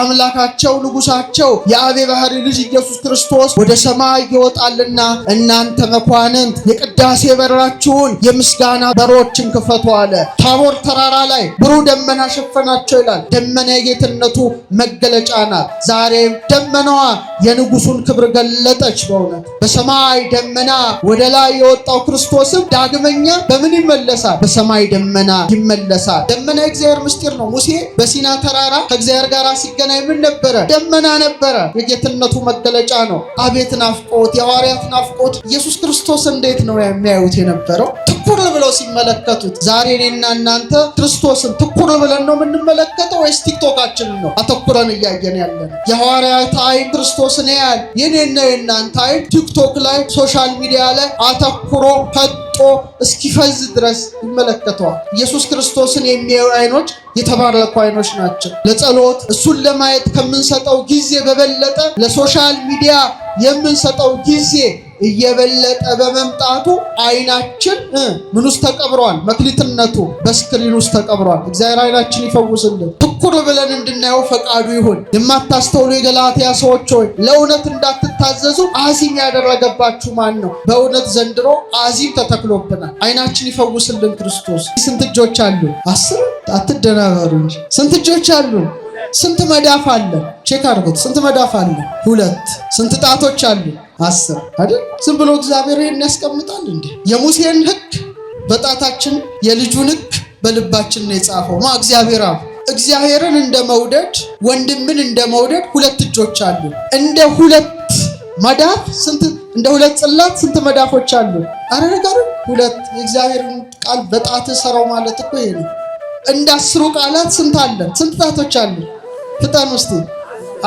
አምላካቸው ንጉሳቸው የአብ ባህሪ ልጅ ኢየሱስ ክርስቶስ ወደ ሰማይ ይወጣልና እናንተ መኳንንት የቅዳሴ በራችሁን የምስጋና በሮችን ክፈቱ አለ። ታቦር ተራራ ላይ ብሩህ ደመና ሸፈናቸው ይላል። ደመና የጌትነቱ መገለጫ ናት። ዛሬም ደመናዋ የንጉሱን ክብር ገለጠች። በእውነት በሰማይ ደመና ወደ ላይ የወጣው ክርስቶስም ዳግመኛ በምን ይመለሳል? በሰማይ ደመና ይመለሳል። ደመና የእግዚአብሔር ምስጢር ነው። ሙሴ በሲና ተራራ ከእግዚአብሔር ጋር ሲገናኝ ምን ነበረ? ደመና ነበረ። የጌትነቱ መገለጫ ነው። አቤት ናፍቆት፣ የሐዋርያት ናፍቆት። ኢየሱስ ክርስቶስ እንዴት ነው የሚያዩት የነበረው? ትኩር ብለው ሲመለከቱት። ዛሬ እኔና እናንተ ክርስቶስን ትኩር ብለን ነው የምንመለከተው ወይስ ቲክቶካችንን ነው አተኩረን እያየን ያለን? የሐዋርያት አይን ክርስቶስን ያያል። የኔና የእናንተ አይን ቲክቶክ ላይ ሶሻል ሚዲያ ላይ አተኩሮ ፈጦ እስኪፈዝ ድረስ ይመለከተዋል። ኢየሱስ ክርስቶስን የሚያዩ አይኖች የተባረኩ አይኖች ናቸው። ለጸሎት እሱን ለማየት ከምንሰጠው ጊዜ በበለጠ ለሶሻል ሚዲያ የምንሰጠው ጊዜ እየበለጠ በመምጣቱ አይናችን ምን ውስጥ ተቀብሯል? መክሊትነቱ በስክሪን ውስጥ ተቀብሯል። እግዚአብሔር አይናችን ይፈውስልን። ትኩር ብለን እንድናየው ፈቃዱ ይሁን። የማታስተውሉ የገላትያ ሰዎች ሆይ ለእውነት እንዳትታዘዙ አዚም ያደረገባችሁ ማን ነው? በእውነት ዘንድሮ አዚም ተተክሎብናል። አይናችን ይፈውስልን ክርስቶስ። ስንት እጆች አሉ? 10 አትደናበሩ እንጂ ስንት እጆች አሉ? ስንት መዳፍ አለ? ቼክ አድርጉት። ስንት መዳፍ አለ? 2። ስንት ጣቶች አሉ? 10 አይደል? ዝም ብሎ እግዚአብሔር ይሄን ያስቀምጣል እንዴ? የሙሴን ሕግ በጣታችን የልጁን ሕግ በልባችን ነው የጻፈው። እግዚአብሔር አብ እግዚአብሔርን እንደመውደድ ወንድምን እንደመውደድ 2 እጆች አሉ። እንደ 2 መዳፍ ስንት እንደ 2 ጽላት ስንት መዳፎች አሉ? አረ ነገር 2 የእግዚአብሔርን ቃል በጣት ሰራው ማለት እኮ ይሄ ነው። እንደ 10 ቃላት ስንት አለ? ስንት ጣቶች አሉ? ፍጠን ውስጥ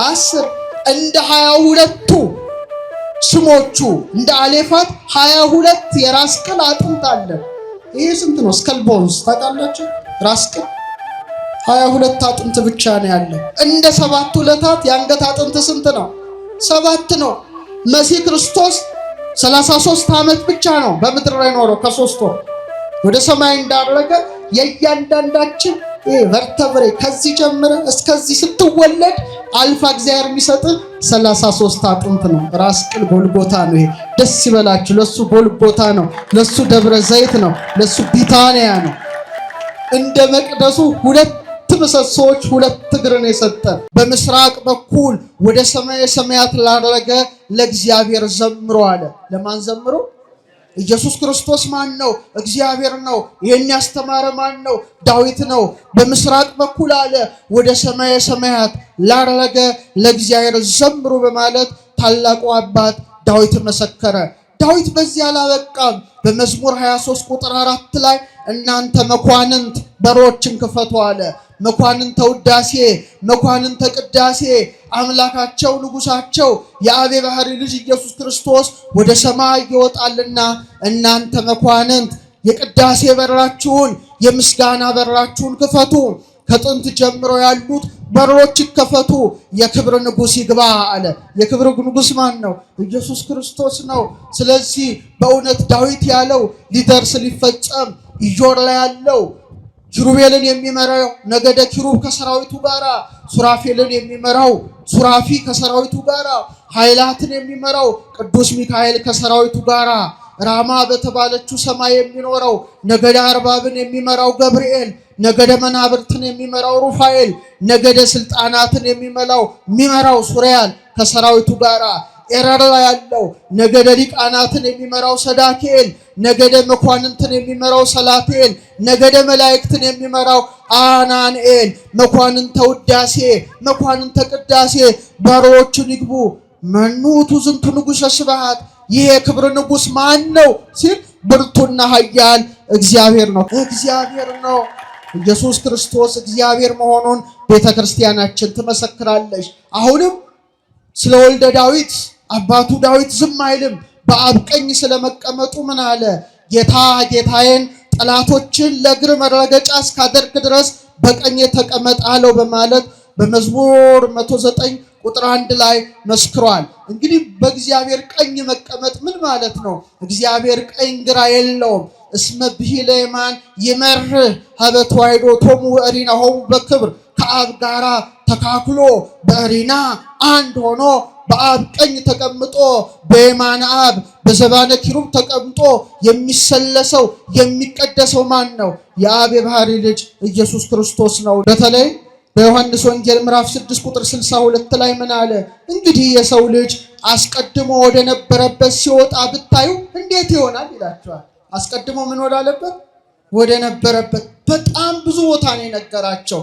10 እንደ 22ቱ ስሞቹ እንደ አሌፋት 22 የራስ ቅል አጥንት አለ። ይሄ ስንት ነው? ስከል ቦንስ ታውቃላችሁ? ራስ ቅል 22 አጥንት ብቻ ነው ያለው። እንደ 7 ዕለታት የአንገት አጥንት ስንት ነው? 7 ነው። መሲህ ክርስቶስ 33 ዓመት ብቻ ነው በምድር ላይ ኖረው ከ3 ወር ወደ ሰማይ እንዳረገ የእያንዳንዳችን ቨርተብሬ ከዚህ ጀምረ እስከዚህ ስትወለድ አልፋ እግዚአብሔር የሚሰጥ 33 አጥንት ነው። ራስ ቅል ጎልጎታ ነው። ይሄ ደስ ይበላችሁ። ለሱ ጎልጎታ ነው፣ ለሱ ደብረ ዘይት ነው፣ ለሱ ቢታንያ ነው። እንደ መቅደሱ 2 ምሰሶች 2 እግርን የሰጠን በምስራቅ በኩል ወደ ሰማየ ሰማያት ላረገ ለእግዚአብሔር ዘምሮ አለ። ለማን ዘምሮ? ኢየሱስ ክርስቶስ ማን ነው? እግዚአብሔር ነው። ይሄን ያስተማረ ማን ነው? ዳዊት ነው። በምስራቅ በኩል አለ ወደ ሰማየ ሰማያት ላረገ ለእግዚአብሔር ዘምሩ በማለት ታላቁ አባት ዳዊት መሰከረ። ዳዊት በዚህ አላበቃም። በመዝሙር 23 ቁጥር 4 ላይ እናንተ መኳንንት በሮችን ክፈቱ አለ። መኳንንተ ውዳሴ መኳንንተ ቅዳሴ አምላካቸው ንጉሳቸው የአብ ባህሪ ልጅ ኢየሱስ ክርስቶስ ወደ ሰማይ ይወጣልና እናንተ መኳንንት የቅዳሴ በራችሁን የምስጋና በራችሁን ክፈቱ። ከጥንት ጀምሮ ያሉት በሮች ይከፈቱ፣ የክብር ንጉስ ይግባ አለ። የክብር ንጉስ ማን ነው? ኢየሱስ ክርስቶስ ነው። ስለዚህ በእውነት ዳዊት ያለው ሊደርስ ሊፈጸም ኢዮር ላይ ያለው ኪሩቤልን የሚመራው ነገደ ኪሩብ ከሰራዊቱ ጋራ፣ ሱራፌልን የሚመራው ሱራፊ ከሰራዊቱ ጋራ፣ ኃይላትን የሚመራው ቅዱስ ሚካኤል ከሰራዊቱ ጋራ፣ ራማ በተባለችው ሰማይ የሚኖረው ነገደ አርባብን የሚመራው ገብርኤል፣ ነገደ መናብርትን የሚመራው ሩፋኤል፣ ነገደ ስልጣናትን የሚመራው ሱሪያል ከሰራዊቱ ጋራ፣ ኤረር ላይ ያለው ነገደ ሊቃናትን የሚመራው ሰዳኬል፣ ነገደ መኳንንትን የሚመራው ሰላቴል፣ ነገደ መላእክትን የሚመራው አናንኤል፣ መኳንንተ ውዳሴ መኳንንተ ቅዳሴ በሮቹን ይግቡ። መኑቱ ዝንቱ ንጉሠ ስብሐት ይሄ ክብር ንጉስ ማን ነው ሲል ብርቱና ኃያል እግዚአብሔር ነው። እግዚአብሔር ነው። ኢየሱስ ክርስቶስ እግዚአብሔር መሆኑን ቤተክርስቲያናችን ትመሰክራለች። አሁንም ስለ ወልደ ዳዊት አባቱ ዳዊት ዝም አይልም። በአብ ቀኝ ስለመቀመጡ ምን አለ? ጌታ ጌታዬን ጠላቶችን ለእግር መረገጫ እስካደርግ ድረስ በቀኝ ተቀመጥ አለው በማለት በመዝሙር 109 ቁጥር 1 ላይ መስክሯል። እንግዲህ በእግዚአብሔር ቀኝ መቀመጥ ምን ማለት ነው? እግዚአብሔር ቀኝ ግራ የለውም። እስመ ብሂለ የማን ይመርህ ሀበ ተዋሕዶ ቶሙ ወእሪናሆሙ በክብር ከአብ ጋራ ተካክሎ በሪና አንድ ሆኖ በአብ ቀኝ ተቀምጦ በየማነ አብ በዘባነ ኪሩብ ተቀምጦ የሚሰለሰው የሚቀደሰው ማን ነው? የአብ የባህሪ ልጅ ኢየሱስ ክርስቶስ ነው። በተለይ በዮሐንስ ወንጌል ምዕራፍ 6 ቁጥር 62 ላይ ምን አለ? እንግዲህ የሰው ልጅ አስቀድሞ ወደ ነበረበት ሲወጣ ብታዩ እንዴት ይሆናል ይላቸዋል። አስቀድሞ ምን ወዳለበት? ወደ ነበረበት። በጣም ብዙ ቦታ ነው የነገራቸው።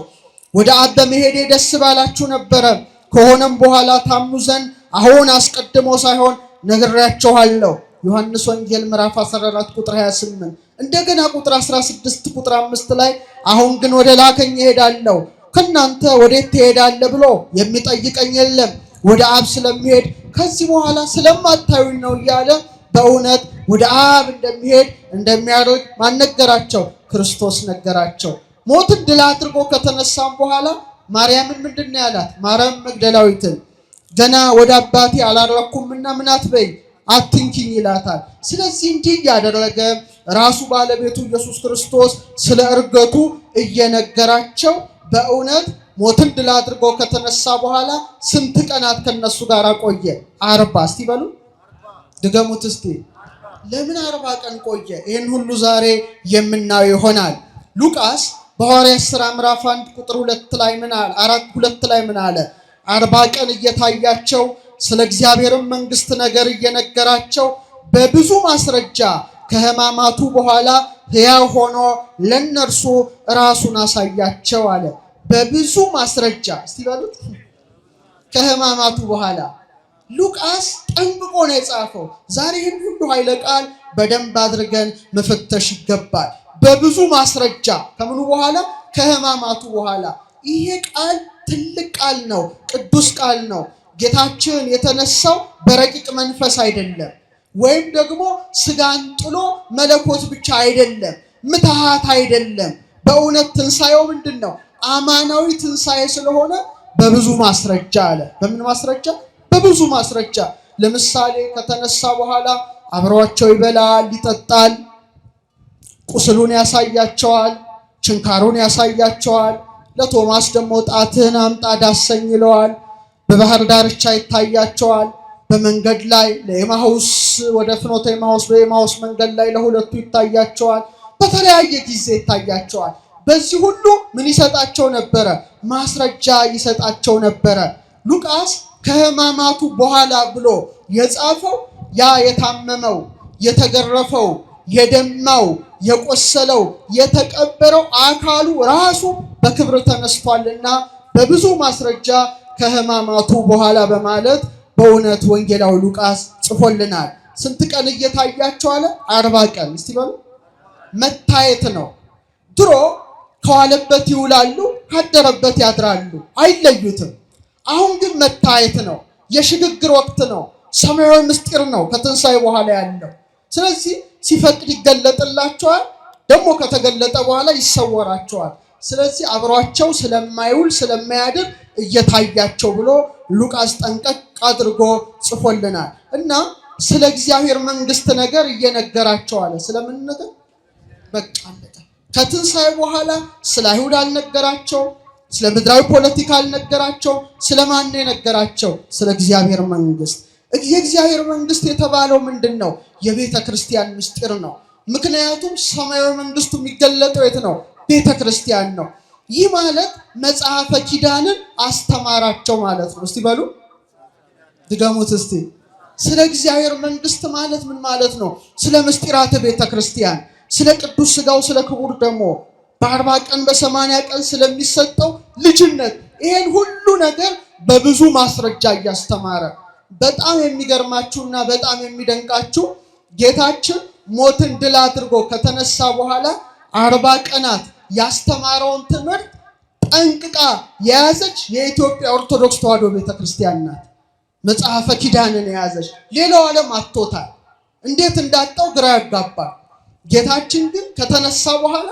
ወደ አብ በመሄዴ ደስ ባላችሁ ነበረ፣ ከሆነም በኋላ ታምኑ ዘንድ አሁን አስቀድሞ ሳይሆን ነግሬያችኋለሁ። ዮሐንስ ወንጌል ምዕራፍ 14 ቁጥር 28። እንደገና ቁጥር 16 ቁጥር 5 ላይ አሁን ግን ወደ ላከኝ እሄዳለሁ፣ ከናንተ ወዴት ትሄዳለህ ብሎ የሚጠይቀኝ የለም፣ ወደ አብ ስለሚሄድ ከዚህ በኋላ ስለማታዩኝ ነው እያለ በእውነት ወደ አብ እንደሚሄድ እንደሚያደርግ ማን ነገራቸው? ክርስቶስ ነገራቸው። ሞትን ድል አድርጎ ከተነሳም በኋላ ማርያምን ምንድነው ያላት? ማርያም መግደላዊትን ገና ወደ አባቴ አላረኩምና ምን አትበይ አትንኪኝ ይላታል። ስለዚህ እንዲህ ያደረገ ራሱ ባለቤቱ ኢየሱስ ክርስቶስ ስለ እርገቱ እየነገራቸው በእውነት ሞትን ድል አድርጎ ከተነሳ በኋላ ስንት ቀናት ከነሱ ጋር ቆየ? 40። እስቲ በሉ ድገሙት እስቲ። ለምን 40 ቀን ቆየ? ይህን ሁሉ ዛሬ የምናየው ይሆናል። ሉቃስ በሐዋርያት ሥራ ምዕራፍ 1 ቁጥር 2 ላይ ምን አለ? 4:2 ላይ ምን አለ? 40 ቀን እየታያቸው ስለ እግዚአብሔር መንግስት ነገር እየነገራቸው በብዙ ማስረጃ ከሕማማቱ በኋላ ሕያው ሆኖ ለነርሱ ራሱን አሳያቸው አለ። በብዙ ማስረጃ እስቲ በሉት። ከሕማማቱ በኋላ ሉቃስ ጠንቅቆ ነው የጻፈው። ዛሬ ይህን ሁሉ ኃይለ ቃል በደንብ አድርገን መፈተሽ ይገባል። በብዙ ማስረጃ ከምኑ በኋላ? ከሕማማቱ በኋላ። ይሄ ቃል ትልቅ ቃል ነው፣ ቅዱስ ቃል ነው። ጌታችን የተነሳው በረቂቅ መንፈስ አይደለም፣ ወይም ደግሞ ስጋን ጥሎ መለኮት ብቻ አይደለም፣ ምትሃት አይደለም። በእውነት ትንሣኤው ምንድን ነው? አማናዊ ትንሣኤ ስለሆነ በብዙ ማስረጃ አለ። በምን ማስረጃ? በብዙ ማስረጃ። ለምሳሌ ከተነሳ በኋላ አብሯቸው ይበላል፣ ይጠጣል፣ ቁስሉን ያሳያቸዋል፣ ችንካሩን ያሳያቸዋል። ለቶማስ ደግሞ ጣትህን አምጣ ዳሰኝ ይለዋል። በባህር ዳርቻ ይታያቸዋል። በመንገድ ላይ ለኤማሁስ ወደ ፍኖተ ኤማሁስ በኤማሁስ መንገድ ላይ ለሁለቱ ይታያቸዋል። በተለያየ ጊዜ ይታያቸዋል። በዚህ ሁሉ ምን ይሰጣቸው ነበረ? ማስረጃ ይሰጣቸው ነበረ። ሉቃስ ከሕማማቱ በኋላ ብሎ የጻፈው ያ የታመመው፣ የተገረፈው፣ የደማው፣ የቆሰለው፣ የተቀበረው አካሉ ራሱ በክብር ተነስቷልና በብዙ ማስረጃ ከሕማማቱ በኋላ በማለት በእውነት ወንጌላዊ ሉቃስ ጽፎልናል። ስንት ቀን እየታያቸው አለ? 40 ቀን። እስቲ በሉ መታየት ነው። ድሮ ከዋለበት ይውላሉ፣ ካደረበት ያድራሉ፣ አይለዩትም። አሁን ግን መታየት ነው። የሽግግር ወቅት ነው። ሰማያዊ ምስጢር ነው ከትንሣኤ በኋላ ያለው። ስለዚህ ሲፈቅድ ይገለጥላቸዋል፣ ደግሞ ከተገለጠ በኋላ ይሰወራቸዋል። ስለዚህ አብሯቸው ስለማይውል ስለማያድር እየታያቸው ብሎ ሉቃስ ጠንቀቅ አድርጎ ጽፎልናል። እና ስለ እግዚአብሔር መንግስት ነገር እየነገራቸው አለ። ስለምን ነገር? በቃ አለቀ። ከትንሣኤ በኋላ ስለ አይሁድ አልነገራቸው፣ ስለ ምድራዊ ፖለቲካ አልነገራቸው። ስለማን ነው የነገራቸው? ስለ እግዚአብሔር መንግስት። የእግዚአብሔር መንግስት የተባለው ምንድን ነው? የቤተ ክርስቲያን ምስጢር ነው። ምክንያቱም ሰማያዊ መንግስቱ የሚገለጠው የት ነው? ቤተ ክርስቲያን ነው። ይህ ማለት መጽሐፈ ኪዳንን አስተማራቸው ማለት ነው። እስቲ በሉ ድገሙት እስቲ። ስለ እግዚአብሔር መንግስት ማለት ምን ማለት ነው? ስለ ምስጢራተ ቤተ ክርስቲያን፣ ስለ ቅዱስ ስጋው፣ ስለ ክቡር ደሙ፣ በ40 ቀን በ80 ቀን ስለሚሰጠው ልጅነት፣ ይሄን ሁሉ ነገር በብዙ ማስረጃ እያስተማረ በጣም የሚገርማችሁና በጣም የሚደንቃችሁ ጌታችን ሞትን ድል አድርጎ ከተነሳ በኋላ 40 ቀናት ያስተማረውን ትምህርት ጠንቅቃ የያዘች የኢትዮጵያ ኦርቶዶክስ ተዋሕዶ ቤተክርስቲያን ናት። መጽሐፈ ኪዳንን የያዘች። ሌላው ዓለም አጥቶታል። እንዴት እንዳጣው ግራ ያጋባል። ጌታችን ግን ከተነሳ በኋላ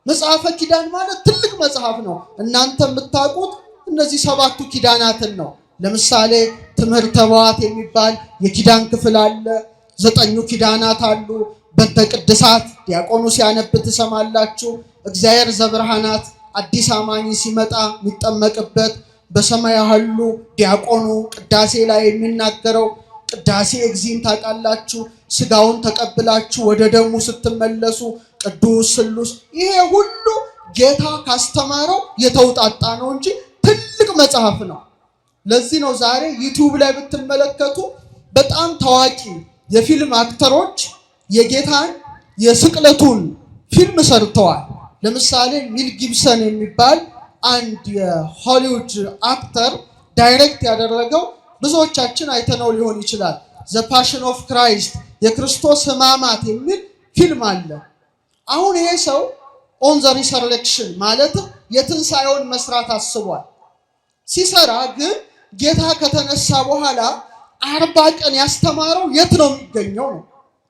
መጽሐፈ ኪዳን ማለት ትልቅ መጽሐፍ ነው። እናንተ የምታውቁት እነዚህ 7ቱ ኪዳናትን ነው። ለምሳሌ ትምህርተ ኅቡዓት የሚባል የኪዳን ክፍል አለ። 9ኙ ኪዳናት አሉ። በእንተ ቅድሳት ዲያቆኑ ሲያነብ ትሰማላችሁ። እግዚአብሔር ዘብርሃናት አዲስ አማኝ ሲመጣ የሚጠመቅበት በሰማይ ያሉ ዲያቆኑ ቅዳሴ ላይ የሚናገረው ቅዳሴ እግዚእን ታውቃላችሁ። ስጋውን ተቀብላችሁ ወደ ደሙ ስትመለሱ ቅዱስ ስሉስ። ይሄ ሁሉ ጌታ ካስተማረው የተውጣጣ ነው እንጂ ትልቅ መጽሐፍ ነው። ለዚህ ነው ዛሬ ዩቲዩብ ላይ ብትመለከቱ በጣም ታዋቂ የፊልም አክተሮች የጌታን የስቅለቱን ፊልም ሰርተዋል። ለምሳሌ ሚል ጊብሰን የሚባል አንድ የሆሊውድ አክተር ዳይሬክት ያደረገው ብዙዎቻችን አይተነው ሊሆን ይችላል። ዘ ፓሽን ኦፍ ክራይስት የክርስቶስ ሕማማት የሚል ፊልም አለ። አሁን ይሄ ሰው ኦን ዘ ሪሰሬክሽን ማለትም የትንሣኤውን መስራት አስቧል። ሲሰራ ግን ጌታ ከተነሳ በኋላ 40 ቀን ያስተማረው የት ነው የሚገኘው ነው?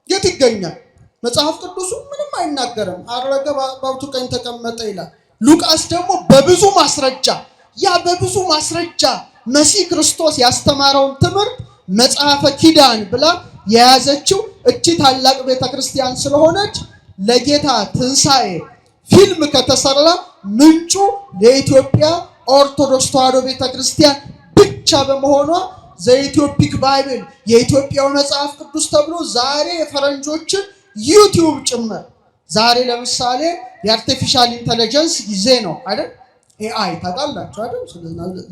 የት ይገኛል? መጽሐፍ ቅዱሱ ምንም አይናገርም። አረገ በአባቱ ቀኝ ተቀመጠ ይላል። ሉቃስ ደግሞ በብዙ ማስረጃ በብዙ ማስረጃ መሲህ ክርስቶስ ያስተማረውን ትምህርት መጽሐፈ ኪዳን ብላ የያዘችው እቺ ታላቅ ቤተክርስቲያን ስለሆነች ለጌታ ትንሣኤ ፊልም ከተሰራ ምንጩ ለኢትዮጵያ ኦርቶዶክስ ተዋሕዶ ቤተክርስቲያን ብቻ በመሆኗ ዘኢትዮፒክ ባይብል የኢትዮጵያው መጽሐፍ ቅዱስ ተብሎ ዛሬ የፈረንጆችን ዩቲዩብ ጭምር ዛሬ ለምሳሌ የአርቲፊሻል ኢንተለጀንስ ጊዜ ነው አይደል? ኤአይ ታውቃላችሁ አይደል?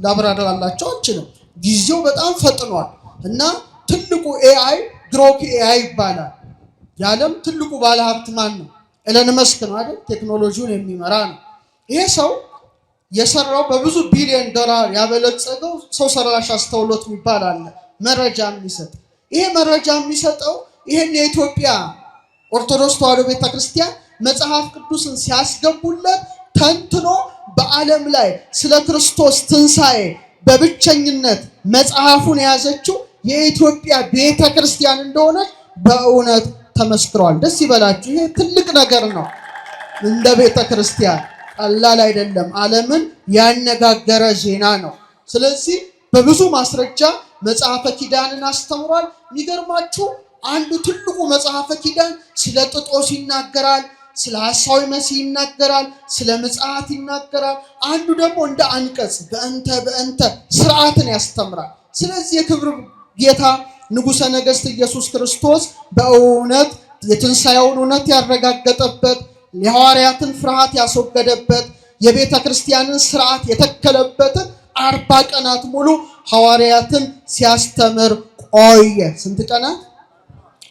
ላብራራላችሁ አልችልም። ጊዜው በጣም ፈጥኗል እና ትልቁ ኤአይ ግሮክ ኤአይ ይባላል። የዓለም ትልቁ ባለሀብት ማን ነው? ኤለን መስክ ነው አይደል? ቴክኖሎጂውን የሚመራ ነው። ይሄ ሰው የሰራው በብዙ ቢሊዮን ዶላር ያበለጸገው ሰው ሰራሽ አስተውሎት የሚባል አለ፣ መረጃ የሚሰጥ። ይሄ መረጃ የሚሰጠው ይሄን የኢትዮጵያ ኦርቶዶክስ ተዋሕዶ ቤተክርስቲያን መጽሐፍ ቅዱስን ሲያስገቡለት ተንትኖ በዓለም ላይ ስለ ክርስቶስ ትንሣኤ በብቸኝነት መጽሐፉን የያዘችው የኢትዮጵያ ቤተክርስቲያን እንደሆነች በእውነት ተመስክሯል። ደስ ይበላችሁ። ይሄ ትልቅ ነገር ነው። እንደ ቤተክርስቲያን ቀላል አይደለም። ዓለምን ያነጋገረ ዜና ነው። ስለዚህ በብዙ ማስረጃ መጽሐፈ ኪዳንን አስተምሯል። የሚገርማችሁ አንዱ ትልቁ መጽሐፈ ኪዳን ስለ ጥጦስ ይናገራል፣ ስለ ሐሳዊ መሲህ ይናገራል፣ ስለ ምጽአት ይናገራል። አንዱ ደግሞ እንደ አንቀጽ በእንተ ስርዓትን ያስተምራል። ስለዚህ የክብር ጌታ ንጉሠ ነገሥት ኢየሱስ ክርስቶስ በእውነት የትንሣኤውን እውነት ያረጋገጠበት፣ የሐዋርያትን ፍርሃት ያስወገደበት፣ የቤተ ክርስቲያንን ስርዓት የተከለበትን 40 ቀናት ሙሉ ሐዋርያትን ሲያስተምር ቆየ። ስንት ቀናት?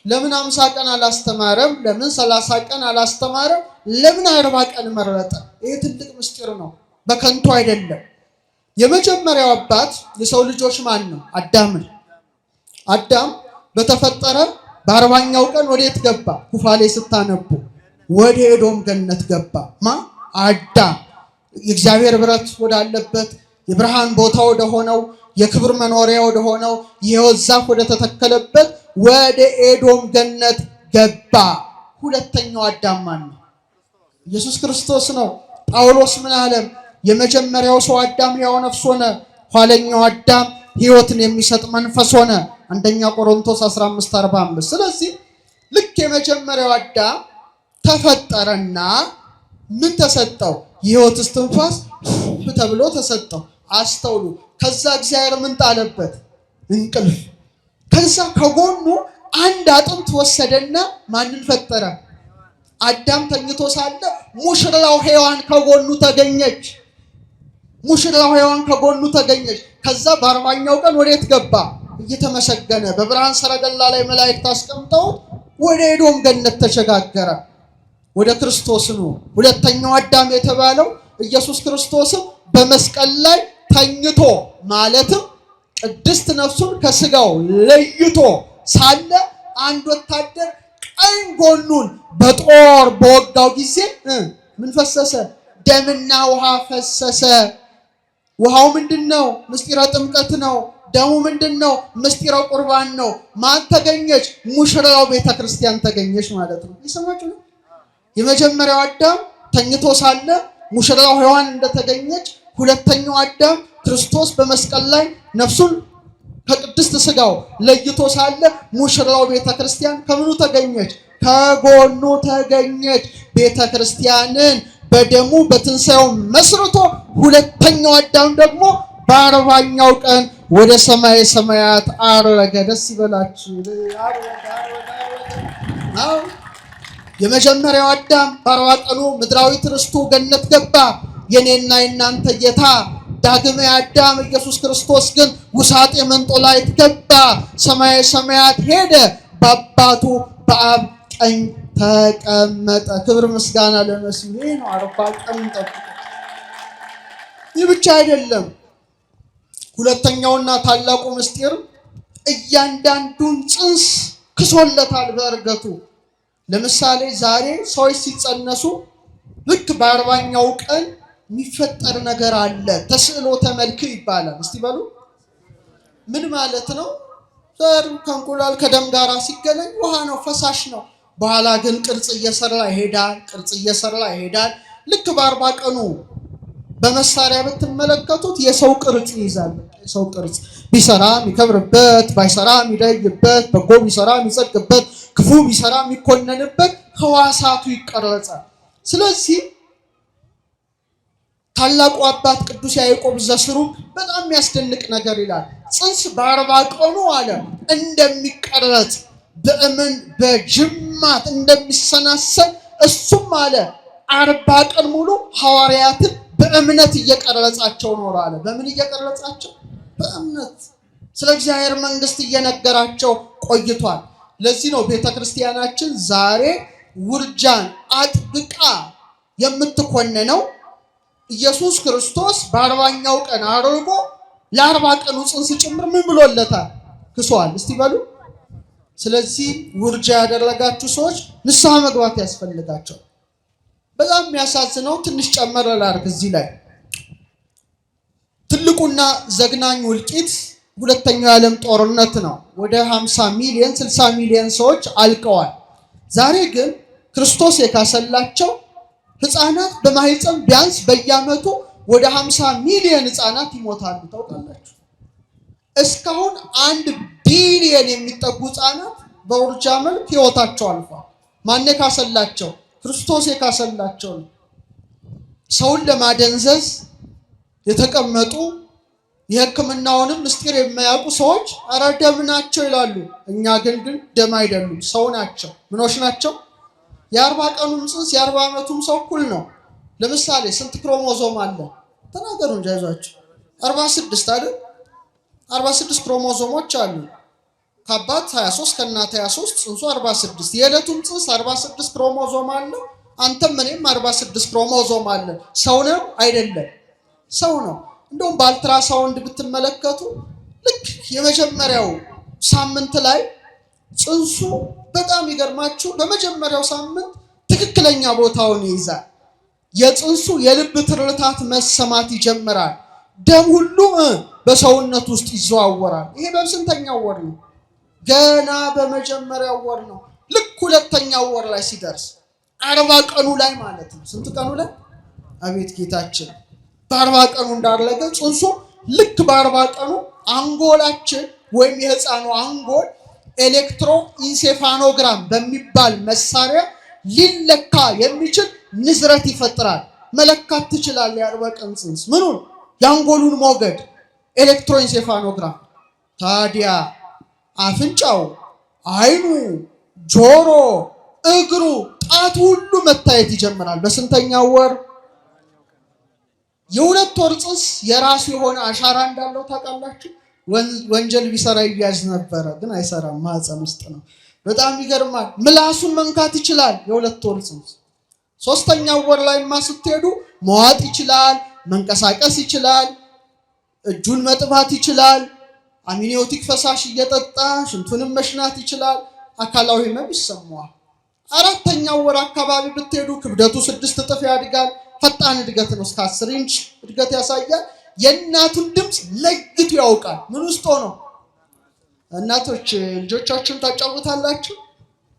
ለምን 50 ቀን አላስተማረም? ለምን 30 ቀን አላስተማረም? ለምን 40 ቀን መረጠ? ይሄ ትልቅ ምስጢር ነው፣ በከንቱ አይደለም። የመጀመሪያው አባት የሰው ልጆች ማን ነው? አዳም ነው። አዳም በተፈጠረ በ40ኛው ቀን ወዴት ገባ? ኩፋሌ ስታነቡ ወደ ኤዶም ገነት ገባ። አዳም የእግዚአብሔር ብረት ወዳለበት የብርሃን ቦታ ወደ ሆነው የክብር መኖሪያ ወደ ሆነው የሕይወት ዛፍ ወደ ተተከለበት ወደ ኤዶም ገነት ገባ። ሁለተኛው አዳም ማን ነው? ኢየሱስ ክርስቶስ ነው። ጳውሎስ ምን አለ? የመጀመሪያው ሰው አዳም ሕያው ነፍስ ሆነ፣ ኋለኛው አዳም ሕይወትን የሚሰጥ መንፈስ ሆነ። አንደኛ ቆሮንቶስ 15:45። ስለዚህ ልክ የመጀመሪያው አዳም ተፈጠረና ምን ተሰጠው? የሕይወት እስትንፋስ ተብሎ ተሰጠው። አስተውሉ። ከዛ እግዚአብሔር ምን ጣለበት? እንቅልፍ። ከዛ ከጎኑ አንድ አጥንት ወሰደና ማንን ፈጠረ? አዳም ተኝቶ ሳለ ሙሽራው ሔዋን ከጎኑ ተገኘች። ሙሽራው ሔዋን ከጎኑ ተገኘች። ከዛ በ40ኛው ቀን ወዴት ገባ? እየተመሰገነ በብርሃን ሰረገላ ላይ መላእክት አስቀምጠው ወደ ኤዶም ገነት ተሸጋገረ። ወደ ክርስቶስ ነው። ሁለተኛው አዳም የተባለው ኢየሱስ ክርስቶስም በመስቀል ላይ ተኝቶ ማለትም ቅድስት ነፍሱን ከስጋው ለይቶ ሳለ አንድ ወታደር ቀኝ ጎኑን በጦር በወጋው ጊዜ ምን ፈሰሰ? ደምና ውሃ ፈሰሰ። ውሃው ምንድነው? ምስጢረ ጥምቀት ነው። ደሙ ምንድነው? ምስጢረ ቁርባን ነው። ማን ተገኘች? ሙሽራው ቤተክርስቲያን ተገኘች ማለት ነው። ይሰማችሁ ነው። የመጀመሪያው አዳም ተኝቶ ሳለ ሙሽራው ሔዋን እንደተገኘች፣ ሁለተኛው አዳም ክርስቶስ በመስቀል ላይ ነፍሱን ከቅድስት ስጋው ለይቶ ሳለ ሙሽራው ቤተክርስቲያን ከምኑ ተገኘች? ከጎኑ ተገኘች። ቤተክርስቲያንን በደሙ በትንሣኤው መስርቶ ሁለተኛው አዳም ደግሞ በ40ኛው ቀን ወደ ሰማይ ሰማያት አረገ። ደስ ይበላችሁ። የመጀመሪያው አዳም በ40 ቀኑ ምድራዊት ርስቱ ገነት ገባ። የኔና የናንተ ጌታ ዳግማዊ አዳም ኢየሱስ ክርስቶስ ግን ውሳጤ መንጦላዕት ገባ። ሰማይ ሰማያት ሄደ። በአባቱ በአብ ቀኝ ተቀመጠ። ክብር ምስጋና ለመሲሁ። ይህ ነው 40 ቀን ጠብቆ። ይህ ብቻ አይደለም። ሁለተኛውና ታላቁ ምስጢር እያንዳንዱን ጽንስ ክሶለታል በእርገቱ። ለምሳሌ ዛሬ ሰዎች ሲጸነሱ ልክ በ40ኛው ቀን የሚፈጠር ነገር አለ። ተስዕሎተ መልክ ይባላል። እስቲ በሉ ምን ማለት ነው? ዘር ከእንቁላል ከደም ጋር ሲገናኝ ውሃ ነው፣ ፈሳሽ ነው። በኋላ ግን ቅርጽ እየሰራ ይሄዳል። ልክ በ40 ቀኑ በመሳሪያ ብትመለከቱት የሰው ቅርጽ ይይዛል። የሰው ቅርጽ ቢሰራ የሚከብርበት፣ ባይሰራ የሚደይበት፣ በጎ ቢሰራ የሚጸድቅበት፣ ክፉ ቢሰራ የሚኮነንበት ሕዋሳቱ ይቀረጻል። ስለዚህ ታላቁ አባት ቅዱስ ያዕቆብ ዘስሩግ በጣም የሚያስደንቅ ነገር ይላል። ጽንስ በ40 ቀኑ አለ እንደሚቀረጽ በእምን በጅማት እንደሚሰናሰል እሱም አለ 40 ቀን ሙሉ ሐዋርያትን በእምነት እየቀረጻቸው ኖረ አለ። በምን እየቀረጻቸው? በእምነት ስለ እግዚአብሔር መንግስት እየነገራቸው ቆይቷል። ለዚህ ነው ቤተክርስቲያናችን ዛሬ ውርጃን አጥብቃ የምትኮነነው። ኢየሱስ ክርስቶስ በ40ኛው ቀን አርጎ ለ40 ቀኑ ጽንስ ጭምር ምን ብሎለታል? ክሷል። እስቲ በሉ። ስለዚህ ውርጃ ያደረጋችሁ ሰዎች ንስሐ መግባት ያስፈልጋቸው። በጣም የሚያሳዝነው ትንሽ ጨመረ ላድርግ እዚህ ላይ ትልቁና ዘግናኝ ውልቂት ሁለተኛው የዓለም ጦርነት ነው። ወደ 50 ሚሊዮን 60 ሚሊዮን ሰዎች አልቀዋል። ዛሬ ግን ክርስቶስ የካሰላቸው ህፃናት በማህፀን ቢያንስ በየዓመቱ ወደ 50 ሚሊዮን ህፃናት ይሞታሉ። ታውቃላችሁ? እስካሁን 1 ቢሊዮን የሚጠጉ ህፃናት በውርጃ መልክ ህይወታቸው አልፏል። ማን የካሰላቸው? ክርስቶስ የካሰላቸው ነው። ሰውን ለማደንዘዝ የተቀመጡ የሕክምናውንም ምስጢር የማያውቁ ሰዎች አረ ደም ናቸው ይላሉ። እኛ ግን ደም አይደሉም፣ ሰው ናቸው። ምኖች ናቸው? የ40 ቀኑም ጽንስ የ40 ዓመቱም ሰው እኩል ነው። ለምሳሌ ስንት ክሮሞዞም አለ? ተናገሩ እንጂ አይዟችሁ። 46 አይደል? 46 ክሮሞዞሞች አሉ። ከአባት 23 ከእናት 23 ጽንሱ 46። የዕለቱም ጽንስ 46 ክሮሞዞም አለው። አንተም እኔም 46 ክሮሞዞም አለ። ሰው ነው አይደለም? ሰው ነው። እንደውም በአልትራሳውንድ ብትመለከቱ ልክ የመጀመሪያው ሳምንት ላይ ጽንሱ በጣም ይገርማችሁ፣ በመጀመሪያው ሳምንት ትክክለኛ ቦታውን ይይዛል። የጽንሱ የልብ ትርታት መሰማት ይጀምራል። ደም ሁሉ በሰውነት ውስጥ ይዘዋወራል። ይሄ በስንተኛው ወር ነው? ገና በመጀመሪያው ወር ነው። ልክ ሁለተኛው ወር ላይ ሲደርስ 40 ቀኑ ላይ ማለት ነው። ስንት ቀኑ ላይ? አቤት ጌታችን! በ40 ቀኑ እንዳረገ ጽንሱ ልክ በ40 ቀኑ አንጎላችን ወይም የህፃኑ አንጎል ኤሌክትሮ ኢንሴፋኖግራም በሚባል መሳሪያ ሊለካ የሚችል ንዝረት ይፈጥራል። መለካት ትችላል። የ40 ቀን ጽንስ ምኑን? የአንጎሉን ሞገድ ኤሌክትሮ ኢንሴፋኖግራም። ታዲያ አፍንጫው፣ አይኑ፣ ጆሮ፣ እግሩ፣ ጣት ሁሉ መታየት ይጀምራል። በስንተኛው ወር? የ2 ወር ጽንስ የራሱ የሆነ አሻራ እንዳለው ታውቃላችሁ? ወንጀል ቢሰራ ይያዝ ነበረ፣ ግን አይሰራም። ማህፀን ውስጥ ነው። በጣም ይገርማል። ምላሱን መንካት ይችላል። የ2 ወር ጽንስ 3ኛው ወር ላይማ ስትሄዱ መዋጥ ይችላል፣ መንቀሳቀስ ይችላል፣ እጁን መጥባት ይችላል፣ አሚኒዮቲክ ፈሳሽ እየጠጣ ሽንቱንም መሽናት ይችላል። አካላዊ ህመም ይሰማዋል። 4ኛው ወር አካባቢ ብትሄዱ ክብደቱ 6 እጥፍ ያድጋል። ፈጣን እድገት ነው። እስከ 10 ኢንች እድገት ያሳያል። የእናቱን ድምፅ ለይቶ ያውቃል። ምን ውስጥ ሆኖ? እናቶች ልጆቻችሁን ታጫውታላችሁ?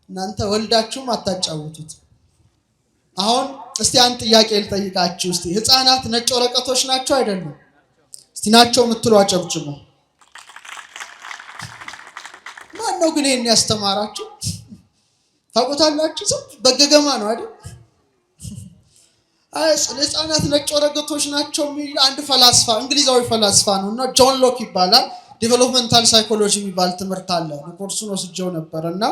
እናንተ ወልዳችሁም አታጫውቱት። አሁን እስቲ አንድ ጥያቄ ልጠይቃችሁ። እስቲ ህፃናት ነጭ ወረቀቶች ናቸው አይደሉም? እስቲ ናቸው የምትሉ አጨብጭቡ። ማን ነው ግን ይሄን ያስተማራችሁ? ታውቁታላችሁ? በገገማ ነው አይደል? ህፃናት ነጭ ወረቀቶች ናቸው የሚል አንድ ፈላስፋ እንግሊዛዊ ፈላስፋ ነውና ጆን ሎክ ይባላል። ዴቨሎፕመንታል ሳይኮሎጂ የሚባል ትምህርት አለ። ኮርሱን ወስጄው ነበርና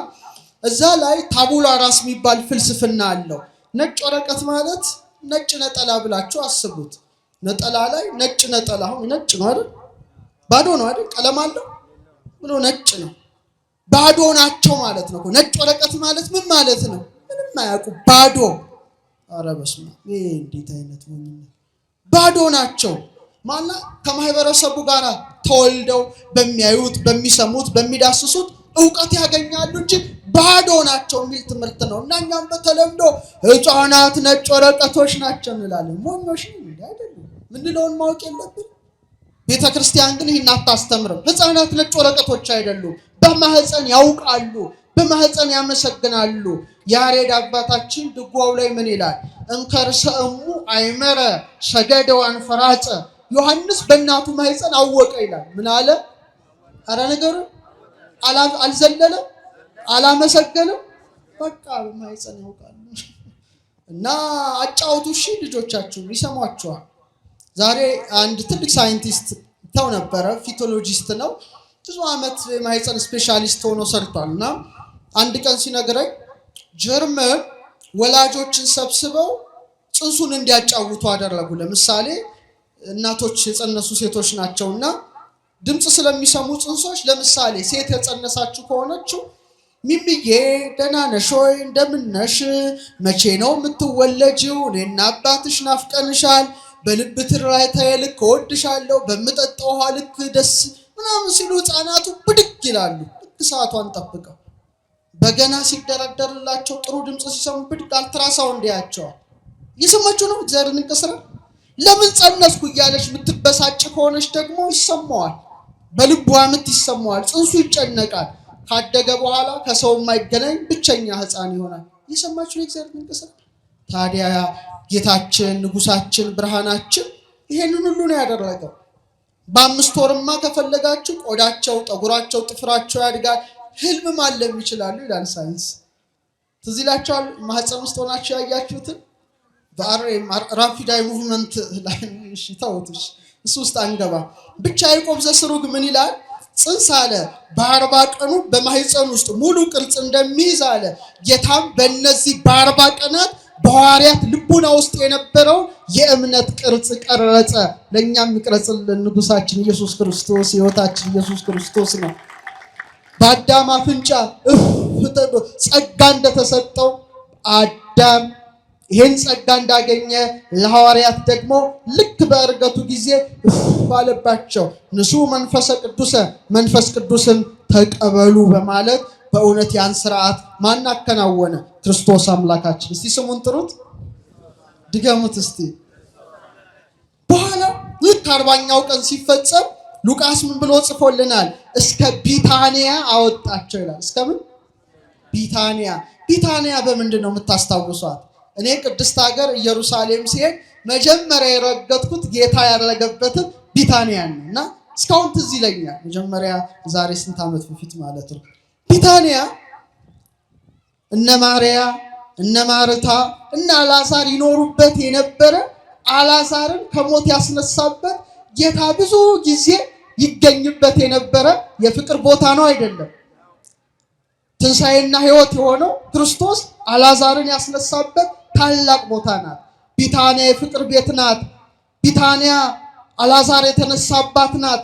እዛ ላይ ታቡላ ራስ የሚባል ፍልስፍና አለው። ነጭ ወረቀት ማለት ነጭ ነጠላ ብላችሁ አስቡት። ነጠላ ላይ ነጭ ነጠላ አሁን ነጭ ነው አይደል? ባዶ ነው አይደል? ቀለም አለው ብሎ ነጭ ነው። ባዶ ናቸው ማለት ነው። ነጭ ወረቀት ማለት ምን ማለት ነው? ምንም አያውቁ ባዶ። ኧረ በስመ አብ! ይሄ እንዴት አይነት ሞኝነት! ባዶ ናቸው ማለት ከማህበረሰቡ ጋር ተወልደው በሚያዩት በሚሰሙት በሚዳስሱት ዕውቀት ያገኛሉ እንጂ ባዶ ናቸው የሚል ትምህርት ነው። እና እኛም በተለምዶ ህፃናት ነጭ ወረቀቶች ናቸው እንላለን። ሞኞች ነን አይደለም? ምንለውን ማወቅ የለብን። ቤተክርስቲያን ግን ይህን አታስተምርም። ህፃናት ነጭ ወረቀቶች አይደሉም። በማህፀን ያውቃሉ፣ በማህፀን ያመሰግናሉ። ያሬድ አባታችን ድጓው ላይ ምን ይላል? እንከርሰ እሙ አይመረ ሰገደ ወአንፈራጸ። ዮሐንስ በእናቱ ማህፀን አወቀ ይላል። ምን አለ? አረ ነገሩ አልዘለለም፣ አላመሰገንም። በቃ በማህፀን ያውቃሉ። እና አጫውቱ እሺ፣ ልጆቻችሁ ይሰሟቸዋል። ዛሬ አንድ ትልቅ ሳይንቲስት ተው ነበረ፣ ፊቶሎጂስት ነው። ብዙ ዓመት የማህፀን ስፔሻሊስት ሆኖ ሰርቷል። እና አንድ ቀን ሲነግረኝ ጀርመን ወላጆችን ሰብስበው ጽንሱን እንዲያጫውቱ አደረጉ። ለምሳሌ እናቶች የጸነሱ ሴቶች ናቸውና ድምጽ ስለሚሰሙ ጽንሶች፣ ለምሳሌ ሴት የጸነሳችሁ ከሆነችው ሚሚዬ ደህና ነሽ ወይ? እንደምን ነሽ? መቼ ነው የምትወለጂው? እኔና አባትሽ ናፍቀንሻል። በልብ ትርታዬ ልክ እወድሻለሁ፣ በምጠጣው ውሃ ልክ ደስ ምናምን ሲሉ ህፃናቱ ብድግ ይላሉ። ልክ ሰዓቷን ጠብቀው በገና ሲደረደርላቸው ጥሩ ድምጽ ሲሰሙ ብድግ አልትራሳውንድ ያያቸዋል። እየሰማችሁ ነው? እግዚአብሔርን እንቀስራ። ለምን ጸነስኩ እያለች የምትበሳጭ ከሆነች ደግሞ ይሰማዋል፣ በልቧ ምት ይሰማዋል፣ ጽንሱ ይጨነቃል። ካደገ በኋላ ከሰው የማይገናኝ ብቸኛ ህፃን ይሆናል። እየሰማችሁ ነው? እግዚአብሔርን እንቀስራ። ታዲያ ጌታችን ንጉሳችን ብርሃናችን ይሄንን ሁሉ ነው ያደረገው። በ5 ወርማ ከፈለጋችሁ ቆዳቸው፣ ጠጉራቸው፣ ጥፍራቸው ያድጋል፣ ህልም ማለም ይችላሉ ይላል ሳይንስ። ትዝ ይላችኋል ማህፀን ውስጥ ሆናችሁ ያያችሁትን ራፒድ አይ ሙቭመንት ላይ ተውትሽ፣ እሱ ውስጥ አንገባ። ብቻ ያዕቆብ ዘስሩግ ምን ይላል? ጽንስ አለ በ40 ቀኑ በማህፀን ውስጥ ሙሉ ቅርጽ እንደሚይዝ አለ። ጌታም በእነዚህ በ40 ቀናት በሐዋርያት ልቡና ውስጥ የነበረው የእምነት ቅርጽ ቀረጸ። ለእኛም ይቅረጽልን ንጉሳችን ኢየሱስ ክርስቶስ፣ ሕይወታችን ኢየሱስ ክርስቶስ ነው። በአዳም አፍንጫ ጸጋ እንደተሰጠው አዳም ይህን ጸጋ እንዳገኘ ለሐዋርያት ደግሞ ልክ በእርገቱ ጊዜ ባለባቸው ንሱ መንፈስ ቅዱስን ተቀበሉ በማለት በእውነት ያን ስርዓት ማን አከናወነ? ክርስቶስ አምላካችን። እስቲ ስሙን ጥሩት፣ ድገሙት እስቲ። በኋላ ልክ 40ኛው ቀን ሲፈጸም ሉቃስ ምን ብሎ ጽፎልናል? እስከ ቢታንያ አወጣቸው ይላል። እስከምን? ቢታንያ። ቢታንያ በምንድን ነው የምታስታውሷት? እኔ ቅድስት ሀገር ኢየሩሳሌም ሲሄድ መጀመሪያ የረገጥኩት ጌታ ያረገበትን ቢታንያ ነው እና እስካሁን ትዝ ይለኛል። መጀመሪያ ዛሬ ስንት ዓመት በፊት ማለት ነው። ቢታንያ እነ ማርያ እነ ማርታ እና አልዓዛር ይኖሩበት የነበረ፣ አልዓዛርን ከሞት ያስነሳበት፣ ጌታ ብዙ ጊዜ ይገኝበት የነበረ የፍቅር ቦታ ነው አይደለም? ትንሣኤና ሕይወት የሆነው ክርስቶስ አልዓዛርን ያስነሳበት ታላቅ ቦታ ናት። ቢታንያ የፍቅር ቤት ናት። ቢታንያ አልዓዛር የተነሳባት ናት።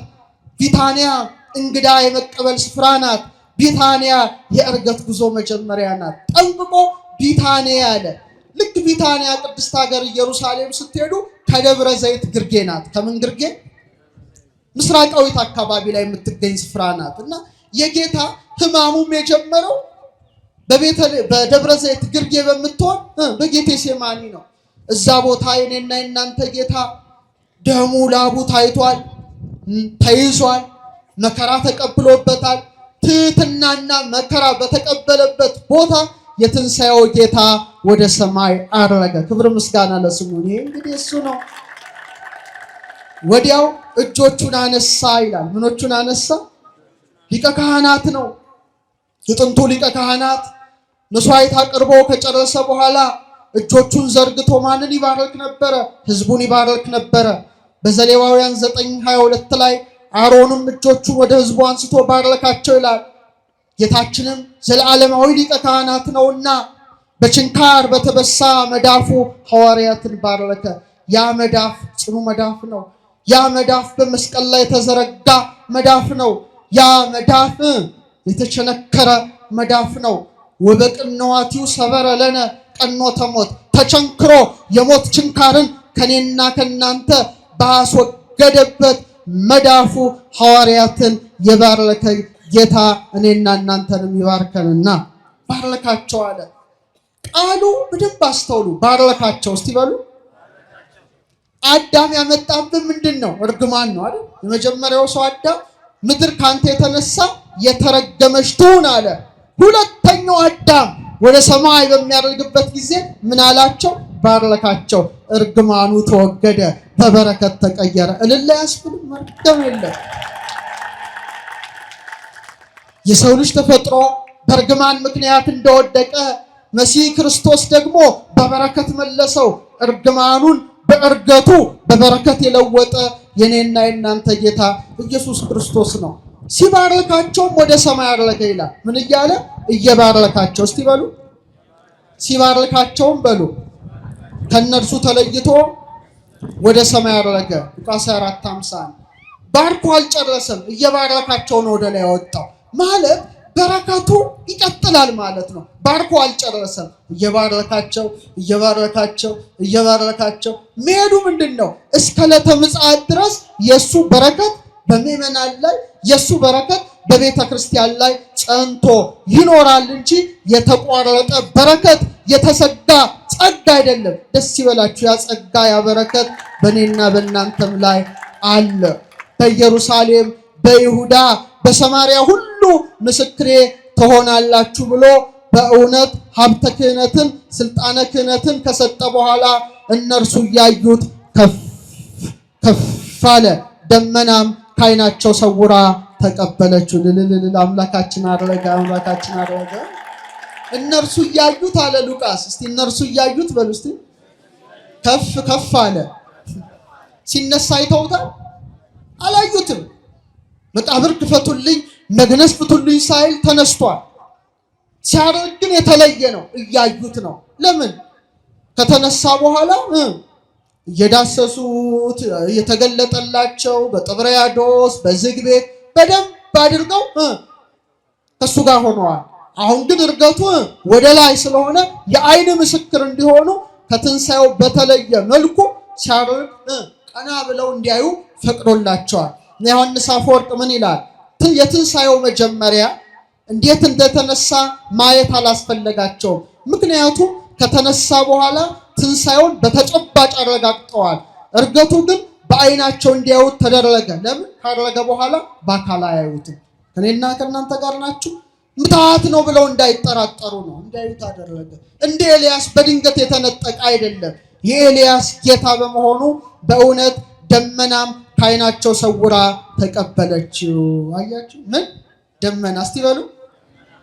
ቢታንያ እንግዳ የመቀበል ስፍራ ናት። ቢታንያ የእርገት ጉዞ መጀመሪያ ናት። ጠንቅቆ ቢታንያ አለ። ልክ ቢታንያ ቅድስት ሀገር ኢየሩሳሌም ስትሄዱ ከደብረ ዘይት ግርጌ ናት። ከምን ግርጌ? ምስራቃዊት አካባቢ ላይ የምትገኝ ስፍራ ናት እና የጌታ ሕማሙም የጀመረው በደብረ ዘይት ግርጌ በምትሆን በጌቴሴማኒ ነው። እዛ ቦታ የኔና የናንተ ጌታ ደሙ ላቡ ታይቷል፣ ተይዟል፣ መከራ ተቀብሎበታል። ትህትናና መከራ በተቀበለበት ቦታ የትንሣኤው ጌታ ወደ ሰማይ አረገ። ክብር ምስጋና ለስሙ። ይሄ እንግዲህ እሱ ነው። ወዲያው እጆቹን አነሳ ይላል። ምኖቹን አነሳ? ሊቀ ካህናት ነው። የጥንቱ ሊቀ ካህናት መስዋዕት አቅርቦ ከጨረሰ በኋላ እጆቹን ዘርግቶ ማንን ይባርክ ነበረ? ሕዝቡን ይባርክ ነበረ። በዘሌዋውያን 9:22 ላይ አሮንም እጆቹን ወደ ሕዝቡ አንስቶ ባረካቸው ይላል። ጌታችንም ዘላለማዊ ሊቀ ካህናት ነውና በችንካር በተበሳ መዳፉ ሐዋርያትን ባረከ። ያ መዳፍ ጽኑ መዳፍ ነው። ያ መዳፍ በመስቀል ላይ የተዘረጋ መዳፍ ነው። ያ መዳፍ የተቸነከረ መዳፍ ነው። ወበቅንዋቲው ሰበረ ለነ ቀኖተ ሞት፣ ተቸንክሮ የሞት ችንካርን ከኔና ከናንተ ባስወገደበት መዳፉ ሐዋርያትን የባረከ ጌታ እኔና እናንተንም ይባርከንና ባረካቸው አለ። ቃሉ በደንብ አስተውሉ። ባረካቸው እስቲ በሉ። አዳም ያመጣብን ምንድን ነው? እርግማን ነው አይደል? የመጀመሪያው ሰው አዳም ምድር ካንተ የተነሳ የተረገመች ትሁን አለ። ሁለተኛው አዳም ወደ ሰማይ በሚያደርግበት ጊዜ ምን አላቸው? ባረካቸው። እርግማኑ ተወገደ፣ በበረከት ተቀየረ። እልል ያስብል መርገም የለም። የሰው ልጅ ተፈጥሮ በእርግማን ምክንያት እንደወደቀ መሲህ ክርስቶስ ደግሞ በበረከት መለሰው። እርግማኑን በእርገቱ በበረከት የለወጠ የኔና የናንተ ጌታ ኢየሱስ ክርስቶስ ነው። ሲባርካቸውም ወደ ሰማይ አረገ ይላል። ምን እያለ? እየባረካቸው። እስቲ በሉ ሲባርካቸውም በሉ ከነርሱ ተለይቶ ወደ ሰማይ አረገ። ሉቃስ 4:50 ባርኮ አልጨረሰም። እየባረካቸው ነው ወደ ላይ ያወጣው ማለት በረከቱ ይቀጥላል ማለት ነው። ባርኮ አልጨረሰም። እየባረካቸው እየባረካቸው እየባረካቸው መሄዱ ምንድነው? እስከ ዕለተ ምጽአት ድረስ የሱ በረከት በምእመናን ላይ የሱ በረከት በቤተ ክርስቲያን ላይ ጸንቶ ይኖራል እንጂ የተቋረጠ በረከት የተሰጋ ጸጋ አይደለም። ደስ ይበላችሁ። ያ ጸጋ ያ በረከት በእኔና በእናንተም ላይ አለ። በኢየሩሳሌም በይሁዳ በሰማርያ ሁሉ ምስክሬ ትሆናላችሁ ብሎ በእውነት ሀብተ ክህነትን ስልጣነ ክህነትን ከሰጠ በኋላ እነርሱ እያዩት ከፍ ከፍ አለ። ደመናም ከዓይናቸው ሰውራ ተቀበለችው። ልልልል አምላካችን አረገ፣ አምላካችን አረገ። እነርሱ እያዩት አለ ሉቃስ። እስቲ እነርሱ እያዩት በሉ እስቲ። ከፍ ከፍ አለ። ሲነሳ አይተውታል? አላዩትም። መቃብር ክፈቱልኝ መግነዝ ፍቱልኝ ሳይል ተነስቷል። ሲያደርግ ግን የተለየ ነው። እያዩት ነው። ለምን? ከተነሳ በኋላ እየዳሰሱት እየተገለጠላቸው በጥብርያዶስ በዝግ ቤት በደንብ አድርገው ከሱ ጋር ሆነዋል። አሁን ግን እርገቱ ወደ ላይ ስለሆነ የዓይን ምስክር እንዲሆኑ ከትንሣኤው በተለየ መልኩ ሲያደርግ ቀና ብለው እንዲያዩ ፈቅዶላቸዋል። ዮሐንስ አፈወርቅ ምን ይላል? የትንሣኤው መጀመሪያ እንዴት እንደተነሳ ማየት አላስፈለጋቸውም። ምክንያቱም ከተነሳ በኋላ ትንሣኤውን በተጨባጭ አረጋግጠዋል። እርገቱ ግን በዓይናቸው እንዲያዩት ተደረገ። ለምን? ካረገ በኋላ በአካል አያዩትም። ከኔና ከእናንተ ጋር ናችሁ። ምትሃት ነው ብለው እንዳይጠራጠሩ ነው እንዲያዩት አደረገ። እንደ ኤልያስ በድንገት የተነጠቀ አይደለም። የኤልያስ ጌታ በመሆኑ በእውነት ደመናም ከዓይናቸው ሰውራ ተቀበለችው። አያችሁ? ምን ደመና? እስቲ በሉ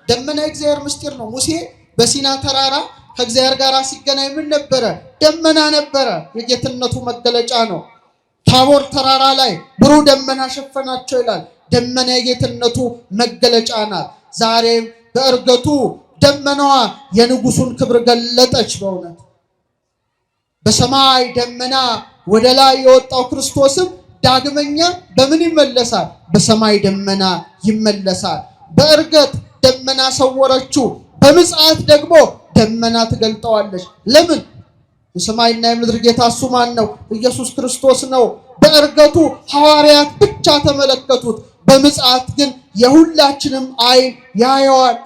ደመና የእግዚአብሔር ምስጢር ነው። ሙሴ በሲና ተራራ ከእግዚአብሔር ጋር ሲገናኝ ምን ነበረ? ደመና ነበረ። የጌትነቱ መገለጫ ነው። ታቦር ተራራ ላይ ብሩህ ደመና ሸፈናቸው ይላል። ደመና የጌትነቱ መገለጫ ናት። ዛሬም በእርገቱ ደመናዋ የንጉሱን ክብር ገለጠች። በእውነት በሰማይ ደመና ወደ ላይ የወጣው ክርስቶስም ዳግመኛ በምን ይመለሳል? በሰማይ ደመና ይመለሳል። በእርገት ደመና ሰወረችው፣ በምጽአት ደግሞ ደመና ትገልጠዋለች። ለምን? የሰማይና የምድር ጌታ እሱ ማን ነው? ኢየሱስ ክርስቶስ ነው። በእርገቱ ሐዋርያት ብቻ ተመለከቱት፣ በምጽአት ግን የሁላችንም ዓይን ያየዋል።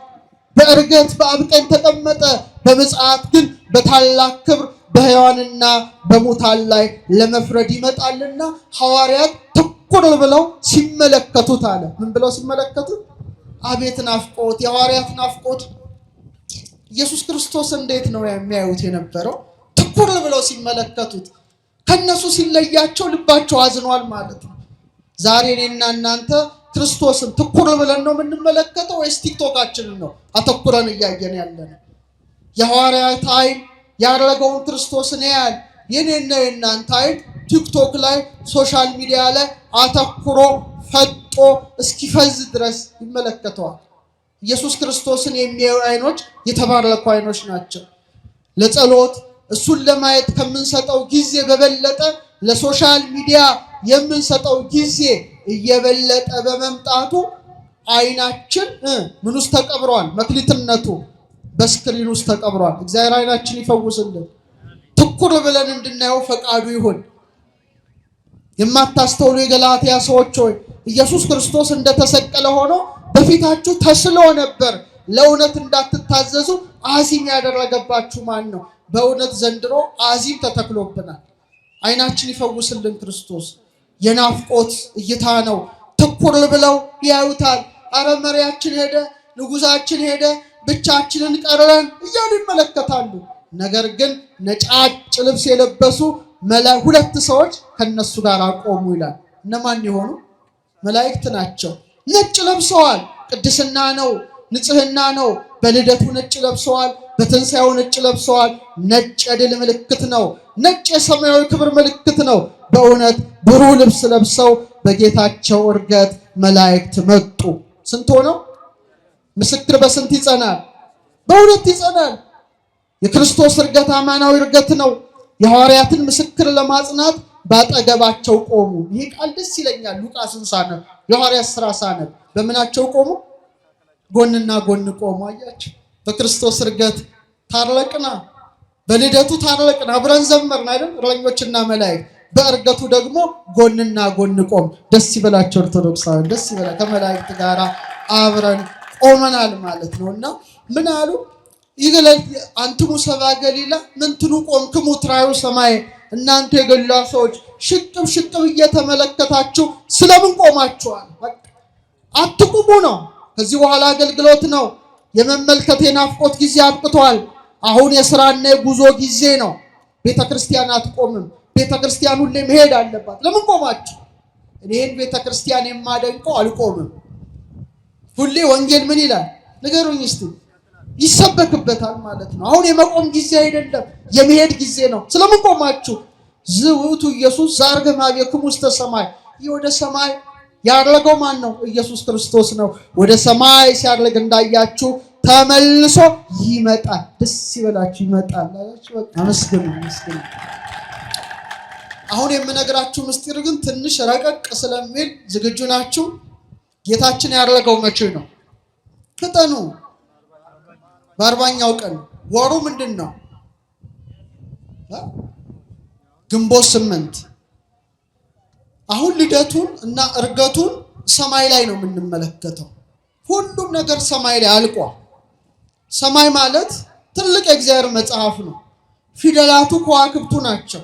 በእርገት በአብ ቀኝ ተቀመጠ፣ በምጽአት ግን በታላቅ ክብር በሕያዋንና በሙታን ላይ ለመፍረድ ይመጣልና ሐዋርያት ትኩር ብለው ሲመለከቱት አለ። ምን ብለው ሲመለከቱት? አቤት ናፍቆት! የሐዋርያት ናፍቆት! ኢየሱስ ክርስቶስ እንዴት ነው የሚያዩት የነበረው? ትኩር ብለው ሲመለከቱት፣ ከነሱ ሲለያቸው ልባቸው አዝኗል ማለት ነው። ዛሬ እኔና እናንተ ክርስቶስን ትኩር ብለን ነው የምንመለከተው ወይስ ቲክቶካችንን ነው አተኩረን እያየን ያለነው? የሐዋርያት ዓይን ያደረገውን ክርስቶስን ያያል። የኔና የእናንተ አይን ቲክቶክ ላይ ሶሻል ሚዲያ ላይ አተኩሮ ፈጦ እስኪፈዝ ድረስ ይመለከተዋል። ኢየሱስ ክርስቶስን የሚያዩ አይኖች የተባረኩ አይኖች ናቸው። ለጸሎት እሱን ለማየት ከምንሰጠው ጊዜ በበለጠ ለሶሻል ሚዲያ የምንሰጠው ጊዜ እየበለጠ በመምጣቱ አይናችን ምን ውስጥ ተቀብሯል? መክሊትነቱ በስክሪን ውስጥ ተቀብሯል። እግዚአብሔር አይናችን ይፈውስልን። ትኩር ብለን እንድናየው ፈቃዱ ይሁን። የማታስተውሉ የገላትያ ሰዎች ሆይ ኢየሱስ ክርስቶስ እንደተሰቀለ ሆኖ በፊታችሁ ተስሎ ነበር። ለእውነት እንዳትታዘዙ አዚም ያደረገባችሁ ማን ነው? በእውነት ዘንድሮ አዚም ተተክሎብናል። አይናችን ይፈውስልን ክርስቶስ። የናፍቆት እይታ ነው። ትኩር ብለው ያዩታል። አረ መሪያችን ሄደ፣ ንጉሳችን ሄደ፣ ብቻችንን ቀረን እያሉ ይመለከታሉ። ነገር ግን ነጫጭ ልብስ የለበሱ ሁለት ሰዎች ከነሱ ጋር ቆሙ ይላል። እነማን የሆኑ? መላእክት ናቸው። ነጭ ለብሰዋል። ቅድስና ነው፣ ንጽህና ነው። በልደቱ ነጭ ለብሰዋል፣ በትንሣኤው ነጭ ለብሰዋል። ነጭ የድል ምልክት ነው። ነጭ የሰማያዊ ክብር ምልክት ነው። በእውነት ብሩህ ልብስ ለብሰው በጌታቸው ዕርገት መላእክት መጡ። ስንት ሆነው? ምስክር በስንት ይጸናል? በሁለት ይጸናል። የክርስቶስ ዕርገት አማናዊ ዕርገት ነው። የሐዋርያትን ምስክር ለማጽናት ባጠገባቸው ቆሙ። ይህ ቃል ደስ ይለኛል። ሉቃስን ሳነብ፣ የሐዋርያት ሥራ ሳነብ በምናቸው ቆሙ? ጎንና ጎን ቆሙ። አያችሁ፣ በክርስቶስ ዕርገት ታረቅና፣ በልደቱ ታረቅና፣ አብረን ዘመርን አይደል? እረኞችና መላእክት። በዕርገቱ ደግሞ ጎንና ጎን ቆም። ደስ ይበላቸው ኦርቶዶክሳውያን፣ ደስ ይበላ። ከመላእክት ጋር አብረን ቆመናል ማለት ነውና ምን አሉ? ይገለል አንትሙ ሰባ ገሊላ ምንትኑ ቆምክሙ ትራዩ ሰማይ። እናንተ የገሊላ ሰዎች ሽቅብ ሽቅብ እየተመለከታችሁ ስለምን ቆማችኋል? በቃ አትቁሙ ነው። ከዚህ በኋላ አገልግሎት ነው። የመመልከት የናፍቆት ጊዜ አብቅቷል። አሁን የሥራና የጉዞ ጊዜ ነው። ቤተክርስቲያን አትቆምም። ቤተክርስቲያን ሁሌ መሄድ አለባት። ለምን ቆማችሁ? እኔን ቤተክርስቲያን የማደንቀው አልቆምም። ሁሌ ወንጌል ምን ይላል ንገሩኝ እስቲ። ይሰበክበታል ማለት ነው። አሁን የመቆም ጊዜ አይደለም፣ የመሄድ ጊዜ ነው። ስለምን ቆማችሁ? ዝውቱ ኢየሱስ ዛርገ ማቤክሙ ውስተ ሰማይ። ይህ ወደ ሰማይ ያረገው ማን ነው? ኢየሱስ ክርስቶስ ነው። ወደ ሰማይ ሲያርግ እንዳያችሁ ተመልሶ ይመጣል። ደስ ይበላችሁ። ይመጣል አላችሁ። በቃ አመስግኑ፣ አመስግኑ። አሁን የምነግራችሁ ምስጢር ግን ትንሽ ረቀቅ ስለሚል ዝግጁ ናችሁ? ጌታችን ያረገው መቼ ነው? ፍጠኑ። በ40ኛው ቀን። ወሩ ምንድን ነው? ግንቦት 8። አሁን ልደቱን እና ዕርገቱን ሰማይ ላይ ነው የምንመለከተው። ሁሉም ነገር ሰማይ ላይ አልቋል። ሰማይ ማለት ትልቅ የእግዚአብሔር መጽሐፍ ነው። ፊደላቱ ከዋክብቱ ናቸው።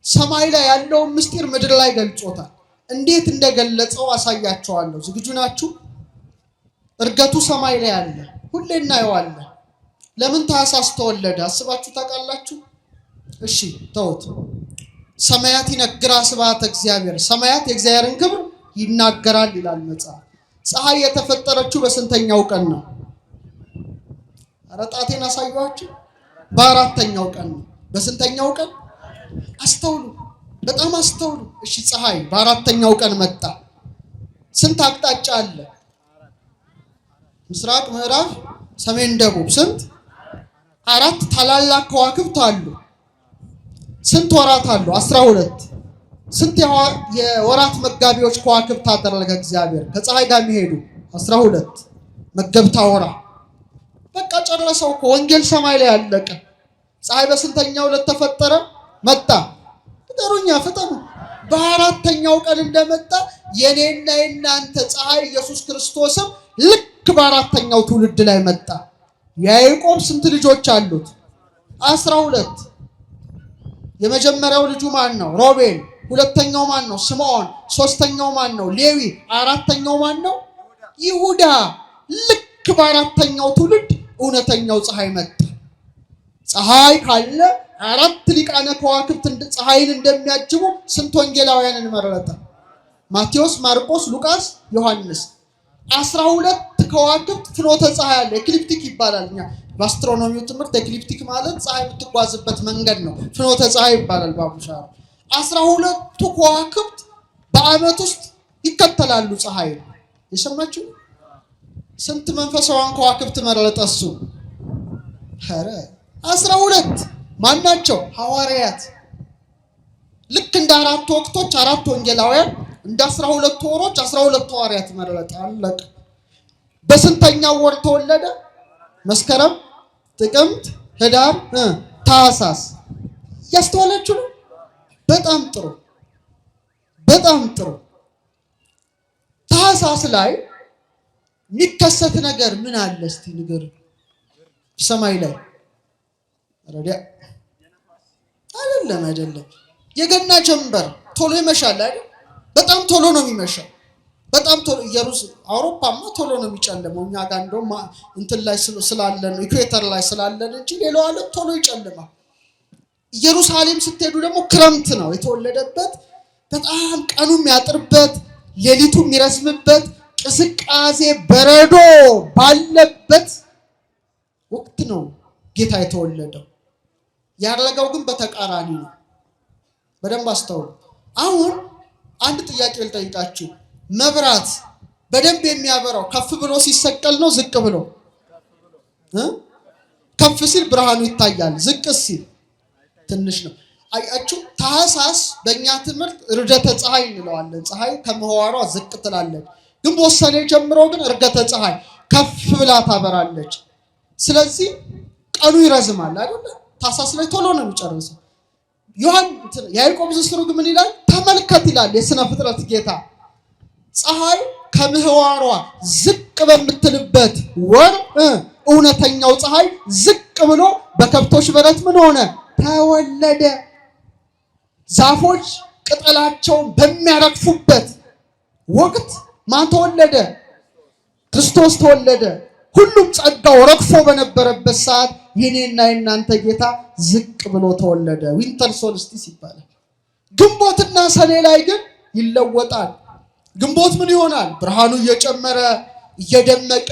ሰማይ ላይ ያለውን ምስጢር ምድር ላይ ገልጾታል። እንዴት እንደገለጸው አሳያቸዋለሁ። ዝግጁ ናችሁ? ዕርገቱ ሰማይ ላይ አለ። ሁሌ እናየዋለን። ለምን ታኅሳስ ተወለደ አስባችሁ ታውቃላችሁ? እሺ ተውት። ሰማያት ይነግራ ስብሐተ እግዚአብሔር፣ ሰማያት የእግዚአብሔርን ክብር ይናገራል ይላል መጽሐፍ። ፀሐይ የተፈጠረችው በስንተኛው ቀን ነው? አረጣቴን አሳያችሁ። በ4ኛው ቀን ነው። በስንተኛው ቀን? አስተውሉ፣ በጣም አስተውሉ። እሺ ፀሐይ በ4ኛው ቀን መጣ። ስንት አቅጣጫ አለ? ምስራቅ፣ ምዕራብ፣ ሰሜን፣ ደቡብ። ስንት? 4 ታላላቅ ከዋክብት አሉ። ስንት ወራት አሉ? 12። ስንት የወራት መጋቢዎች ከዋክብት አደረገ እግዚአብሔር ከፀሐይ ጋር የሚሄዱ? 12 መገብታ ወራ። በቃ ጨረሰው እኮ። ወንጌል ሰማይ ላይ አለቀ። ፀሐይ በስንተኛው ዕለት ተፈጠረ? መጣ። ፍጠሩኛ፣ ፍጠሩ። በ4ኛው ቀን እንደመጣ የኔና የናንተ ፀሐይ ኢየሱስ ክርስቶስም ልክ በ4ኛው ትውልድ ላይ መጣ። ያዕቆብ ስንት ልጆች አሉት? 12። የመጀመሪያው ልጁ ማን ነው? ሮቤል። ሁለተኛው ማን ነው? ስምዖን። ሶስተኛው ማን ነው? ሌዊ። 4ኛው ማን ነው? ይሁዳ። ልክ በ4ኛው ትውልድ እውነተኛው ፀሐይ መጣ። ፀሐይ ካለ 4 ሊቃነ ከዋክብት ፀሐይን እንደሚያጅቡ ስንት ወንጌላውያንን መረጠ? ማቴዎስ፣ ማርቆስ፣ ሉቃስ፣ ዮሐንስ። 12 ከዋክብት ፍኖተ ፀሐይ አለ። ኤክሊፕቲክ ይባላል። እኛ በአስትሮኖሚው ትምህርት ኤክሊፕቲክ ማለት ፀሐይ የምትጓዝበት መንገድ ነው። ፍኖተ ፀሐይ ይባላል በአቡሻሮ። 12ቱ ከዋክብት በአመት ውስጥ ይከተላሉ ፀሐይ። የሰማችሁ? ስንት መንፈሳውያን ከዋክብት መረጠ እሱ? ኧረ 12 ማናቸው? ሐዋርያት። ልክ እንደ 4 ወቅቶች 4 ወንጌላውያን፣ እንደ 12 ወሮች 12 ሐዋርያት መረጠ። አለቀ። በስንተኛው ወር ተወለደ? መስከረም፣ ጥቅምት፣ ህዳር፣ ታህሳስ። ያስተዋላችሁ ነው? በጣም ጥሩ፣ በጣም ጥሩ። ታህሳስ ላይ የሚከሰት ነገር ምን አለ እስቲ ንገር። ሰማይ ላይ ረዲያ አይደለም የገና ጀንበር ቶሎ ይመሻል አይደል? በጣም ቶሎ ነው የሚመሻው። በጣም ቶሎ አውሮፓማ ቶሎ ነው የሚጨልመው። እኛ ጋር እንደውም እንትን ላይ ስላለን ኢኩዌተር ላይ ስላለን እንጂ ሌላው ዓለም ቶሎ ይጨልማል። ኢየሩሳሌም ስትሄዱ ደግሞ ክረምት ነው የተወለደበት። በጣም ቀኑ የሚያጥርበት፣ ሌሊቱ የሚረዝምበት፣ ቅዝቃዜ በረዶ ባለበት ወቅት ነው ጌታ የተወለደው። ያረገው ግን በተቃራኒ ነው። በደንብ አስተውሉ። አሁን አንድ ጥያቄ ልጠይቃችሁ። መብራት በደንብ የሚያበራው ከፍ ብሎ ሲሰቀል ነው ዝቅ ብሎ? ከፍ ሲል ብርሃኑ ይታያል፣ ዝቅ ሲል ትንሽ ነው። አያችሁ፣ ታህሳስ በእኛ ትምህርት ርደተ ፀሐይ እንለዋለን። ፀሐይ ከምህዋሯ ዝቅ ትላለች። ግን በወሰኔ ጀምሮ ግን ርደተ ፀሐይ ከፍ ብላ ታበራለች። ስለዚህ ቀኑ ይረዝማል አይደል? ታህሳስ ላይ ቶሎ ነው የሚጨርሰው። ያዕቆብ ዘሥሩግ ምን ይላል? ተመልከት ይላል የሥነ ፍጥረት ጌታ፣ ፀሐይ ከምህዋሯ ዝቅ በምትልበት ወር እውነተኛው ፀሐይ ዝቅ ብሎ በከብቶች በረት ምን ሆነ? ተወለደ። ዛፎች ቅጠላቸውን በሚያረግፉበት ወቅት ማን ተወለደ? ክርስቶስ ተወለደ። ሁሉም ጸጋው ረግፎ በነበረበት ሰዓት የኔና የናንተ ጌታ ዝቅ ብሎ ተወለደ። ዊንተር ሶልስቲስ ይባላል። ግንቦትና ሰኔ ላይ ግን ይለወጣል። ግንቦት ምን ይሆናል? ብርሃኑ እየጨመረ እየደመቀ፣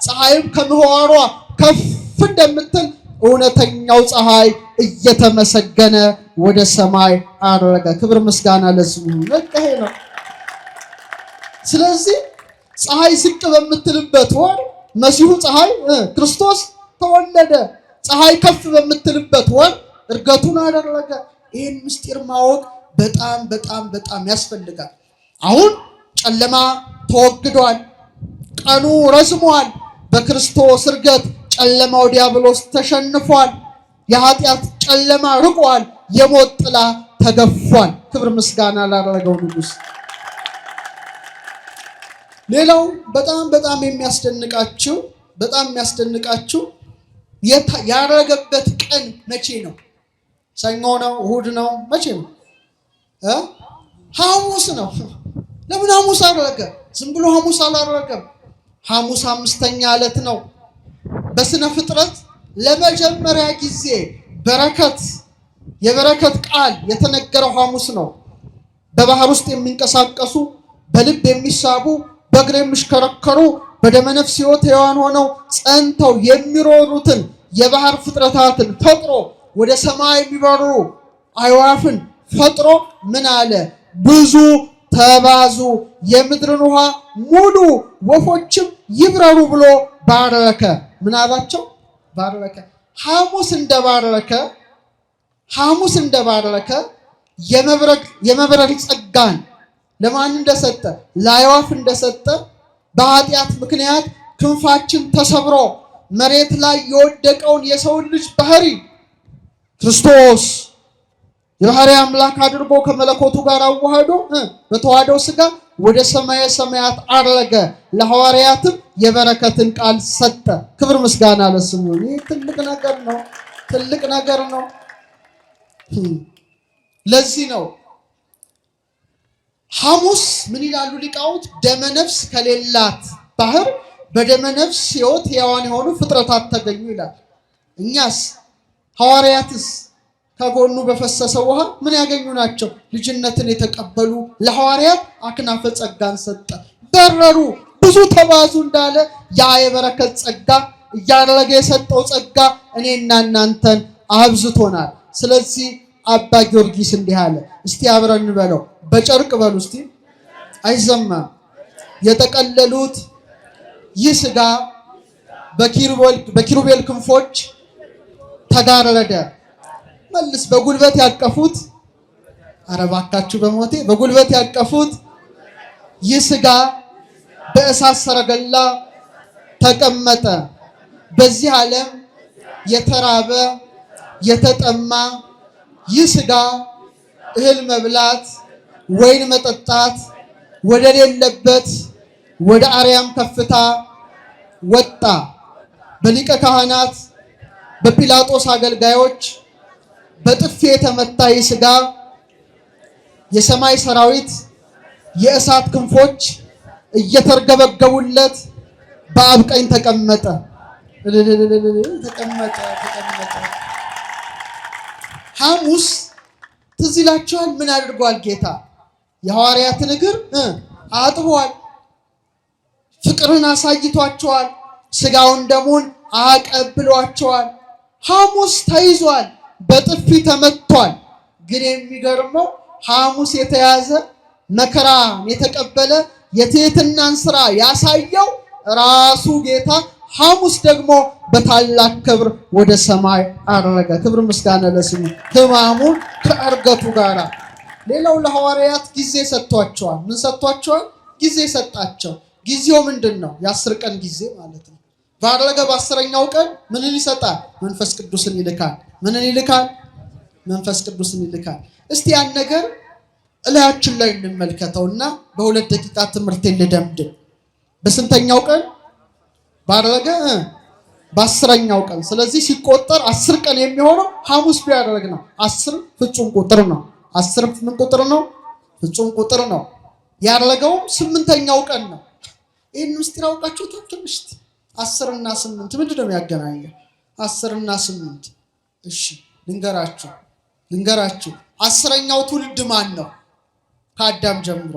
ፀሐይም ከምህዋሯ ከፍ እንደምትል እውነተኛው ፀሐይ እየተመሰገነ ወደ ሰማይ አረገ። ክብር ምስጋና ለስሙ ነው። ስለዚህ ፀሐይ ዝቅ በምትልበት ወር መሲሁ ፀሐይ ክርስቶስ ተወለደ። ፀሐይ ከፍ በምትልበት ወር እርገቱን አደረገ። ይህን ምስጢር ማወቅ በጣም በጣም በጣም ያስፈልጋል። አሁን ጨለማ ተወግዷል፣ ቀኑ ረዝሟል። በክርስቶስ እርገት ጨለማው ዲያብሎስ ተሸንፏል። የኃጢአት ጨለማ ርቋል። የሞት ጥላ ተገፏል። ክብር ምስጋና ላደረገው ንጉሥ። ሌላው በጣም የሚያስደንቃችሁ ያረገበት ቀን መቼ ነው? ሰኞ ነው? እሁድ ነው? መቼ ነው? ሐሙስ ነው። ለምን ሐሙስ አደረገ? ዝም ብሎ ሐሙስ አላደረገም። ሐሙስ 5ኛ ዕለት ነው። በስነ ፍጥረት ለመጀመሪያ ጊዜ የበረከት ቃል የተነገረው ሐሙስ ነው። በባህር ውስጥ የሚንቀሳቀሱ፣ በልብ የሚሳቡ፣ በእግር የሚሽከረከሩ፣ በደመነፍስ ሕይወት ሕያዋን ሆነው ጸንተው የሚሮሩትን የባህር ፍጥረታትን ፈጥሮ ወደ ሰማይ የሚበሩ አዕዋፍን ፈጥሮ ምን አለ? ብዙ ተባዙ፣ የምድርን ውሃ ሙሉ፣ ወፎችም ይብረሩ ብሎ ባረከ። ምን አላቸው? ባረከ። ሐሙስ እንደባረከ የመብረር ጸጋን ለማን እንደሰጠ? ለአዕዋፍ እንደሰጠ በኃጢአት ምክንያት ክንፋችን ተሰብሮ መሬት ላይ የወደቀውን የሰውን ልጅ ባህሪ ክርስቶስ የባህሪ አምላክ አድርጎ ከመለኮቱ ጋር አዋህዶ በተዋህደው ሥጋ ወደ ሰማየ ሰማያት አረገ። ለሐዋርያትም የበረከትን ቃል ሰጠ። ክብር ምስጋና ለስሙ። ይህ ትልቅ ነገር ነው። ለዚህ ነው ሐሙስ ምን ይላሉ ሊቃውንት? ደመነፍስ ከሌላት ባህር በደመነፍስ ሕይወት ሕያዋን የሆኑ ፍጥረታት ተገኙ ይላል። እኛስ ሐዋርያትስ ከጎኑ በፈሰሰው ውሃ ምን ያገኙ ናቸው? ልጅነትን የተቀበሉ። ለሐዋርያት አክናፈ ጸጋን ሰጠ። በረሩ፣ ብዙ ተባዙ እንዳለ ያ የበረከት ጸጋ እያደረገ የሰጠው ጸጋ እኔና እናንተን አብዝቶናል። ስለዚህ አባ ጊዮርጊስ እንዲህ አለ። እስቲ አብረን እንበለው። በጨርቅ በሉ እስቲ። አይሰማም። የጠቀለሉት ይህ ሥጋ በኪሩቤል ክንፎች ተጋረደ። መልስ። በጉልበት ያቀፉት፣ ኧረ እባካችሁ በሞቴ በጉልበት ያቀፉት ይህ ሥጋ በእሳት ሰረገላ ተቀመጠ። በዚህ ዓለም የተራበ የተጠማ ይህ ሥጋ እህል መብላት ወይን መጠጣት ወደ ሌለበት ወደ አርያም ከፍታ ወጣ። በሊቀ ካህናት በጲላጦስ አገልጋዮች በጥፊ የተመታ ይህ ሥጋ የሰማይ ሰራዊት የእሳት ክንፎች እየተርገበገቡለት በአብ ቀኝ ተቀመጠ። ሐሙስ ትዝ ይላችኋል። ምን አድርጓል ጌታ? የሐዋርያትን እግር አጥቧል። ፍቅርን አሳይቷቸዋል። ሥጋውን ደሙን አቀብሏቸዋል። ሐሙስ ተይዟል። በጥፊ ተመቷል። ግን የሚገርመው ሐሙስ የተያዘ መከራን የተቀበለ የትህትናን ሥራ ያሳየው ራሱ ጌታ ሐሙስ ደግሞ በታላቅ ክብር ወደ ሰማይ አረገ። ክብር ምስጋና ለስሙ። ሕማሙን ከዕርገቱ ጋር። ሌላው ለሐዋርያት ጊዜ ሰጥቷቸዋል። ምን ሰጥቷቸዋል? ጊዜ ሰጣቸው። ጊዜው ምንድን ነው? የ10 ቀን ጊዜ ማለት ነው። ባረገ በ10ኛው ቀን ምንን ይሰጣል? መንፈስ ቅዱስን ይልካል። ምንን ይልካል? መንፈስ ቅዱስን ይልካል። እስቲ ያን ነገር እላያችን ላይ እንመልከተውና በ2 ደቂቃ ትምህርቴን ልደምድም። በስንተኛው ቀን ባረገ? በ10ኛው ቀን። ስለዚህ ሲቆጠር 10 ቀን የሚሆነው ሐሙስ ቢያደርግ ነው። 10 ፍጹም ቁጥር ነው። 10 ምን ቁጥር ነው? ፍጹም ቁጥር ነው። ያደረገውም 8ኛው ቀን ነው። ይህን ምስጢር አውቃችሁታል? ትንሽ 10 እና 8 ምንድን ነው የሚያገናኘው? 10 እና 8 እሺ ልንገራችሁ 10ኛው ትውልድ ማን ነው? ከአዳም ጀምሮ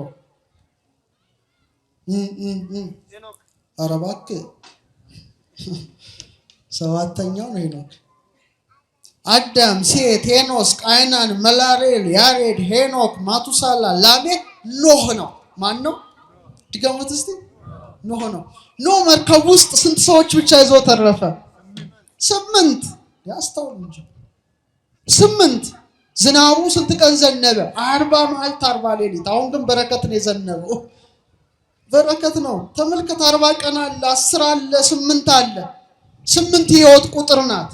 ኧረ እባክህ 7ኛው ነው ሄኖክ። አዳም፣ ሴት፣ ሄኖስ፣ ቃይናን፣ መላሬል፣ ያሬድ፣ ሄኖክ፣ ማቱሳላ፣ ላሜህ፣ ኖህ ነው። ማን ነው? ድገሙት እስቲ። ኖህ ነው። ኖህ መርከብ ውስጥ ስንት ሰዎች ብቻ ይዞ ተረፈ? 8። ያስተውል እንጂ 8። ዝናቡ ስንት ቀን ዘነበ? 40 መዓልት 40 ሌሊት። አሁን ግን በረከት ነው የዘነበው። በረከት ነው። ተመልከት። 40 ቀን አለ፣ 10 አለ፣ 8 አለ። 8 የሕይወት ቁጥር ናት።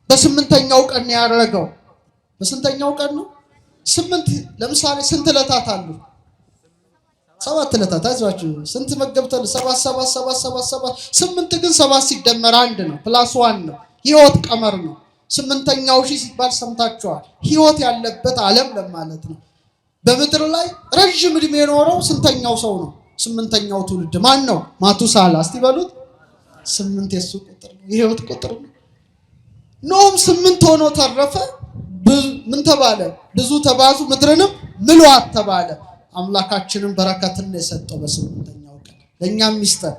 በ8ኛው ቀን ነው ያደረገው። በስንተኛው ቀን ነው? 8። ለምሳሌ ስንት ዕለታት አሉ? 7 ዕለታት። አይዟችሁ ስንት መገብተል? 7 7 7 7 7 8 ግን 7 ሲደመር 1 ነው። +1 ነው። ሕይወት ቀመር ነው። 8ኛው ሺህ ሲባል ሰምታችኋል። ሕይወት ያለበት ዓለም ለማለት ነው። በምድር ላይ ረጅም ዕድሜ የኖረው ስንተኛው ሰው ነው? 8ኛው ትውልድ ማን ነው? ማቱሳላ። እስቲ በሉት። 8 የሱ ቁጥር ነው። የሕይወት ቁጥር ነው። ኖህም 8 ሆኖ ተረፈ። ምን ተባለ? ብዙ ተባዙ ምድርንም ምሏት ተባለ። አምላካችንን በረከትን የሰጠው በ8ኛው ቀን ለእኛም ሚስጥር።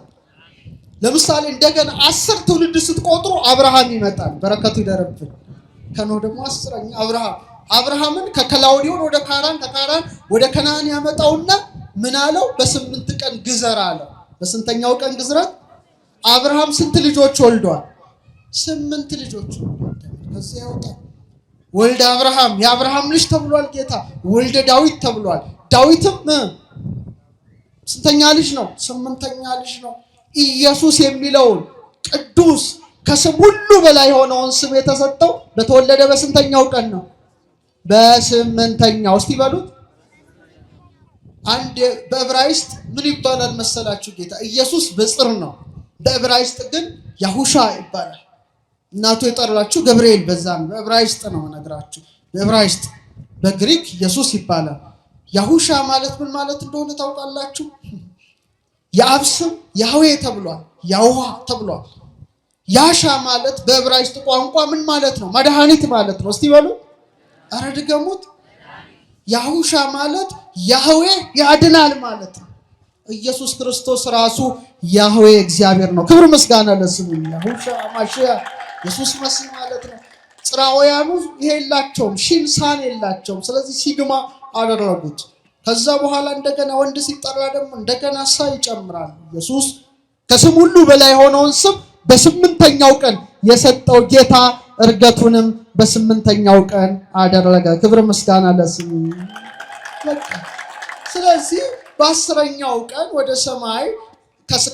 ለምሳሌ እንደገና 10 ትውልድ ስትቆጥሩ አብርሃም ይመጣል። በረከቱ ይደረብን። ከኖህ ደግሞ 10ኛ አብርሃምን ከከላውዲዮን ወደ ካራን፣ ከካራን ወደ ከነዓን ያመጣውና ምን አለው? በ8 ቀን ግዘር አለው። በስንተኛው ቀን ግዝረት? አብርሃም ስንት ልጆች ወልዷል? 8 ልጆች ወልዷል። ከዚህ ያወጣል። ወልደ አብርሃም የአብርሃም ልጅ ተብሏል ጌታ። ወልደ ዳዊት ተብሏል። ዳዊትም ስንተኛ ልጅ ነው? 8ኛ ልጅ ነው። ኢየሱስ የሚለውን ቅዱስ ከስም ሁሉ በላይ የሆነውን ስም የተሰጠው በተወለደ በስንተኛው ቀን ነው? በ8ኛው። እስቲ በሉት። አንድ በዕብራይስጥ ምን ይባላል መሰላችሁ? ጌታ ኢየሱስ በጽር ነው። በዕብራይስጥ ግን ያሁሻ ይባላል። እናቱ የጠራችሁ ገብርኤል በዛ ነው። በዕብራይስጥ ነው ነግራችሁ። በዕብራይስጥ በግሪክ ኢየሱስ ይባላል። ያሁሻ ማለት ምን ማለት እንደሆነ ታውቃላችሁ? የአብ ስም ያህዌ ተብሏል። ያውሃ ተብሏል። ያሻ ማለት በዕብራይስጥ ቋንቋ ምን ማለት ነው? መድኃኒት ማለት ነው። እስቲ በሉ። ኧረ ድገሙት። ያሁሻ ማለት ያህዌ ያድናል ማለት ነው። ኢየሱስ ክርስቶስ ራሱ ያህዌ እግዚአብሔር ነው። ክብር ምስጋና ለስሙ ያሁን ማሺያ ኢየሱስ መሲህ ማለት ነው። ጽራውያኑ ይሄ የላቸውም፣ ሺንሳን የላቸውም። ስለዚህ ሲግማ አደረጉት። ከዛ በኋላ እንደገና ወንድ ሲጠራ ደግሞ እንደገና ሳ ይጨምራል። ኢየሱስ ከስም ሁሉ በላይ የሆነውን ስም በስምንተኛው ቀን የሰጠው ጌታ እርገቱንም በስምንተኛው ቀን አደረገ። ክብር ምስጋና ለስሙ። ስለዚህ በአስረኛው ቀን ወደ ሰማይ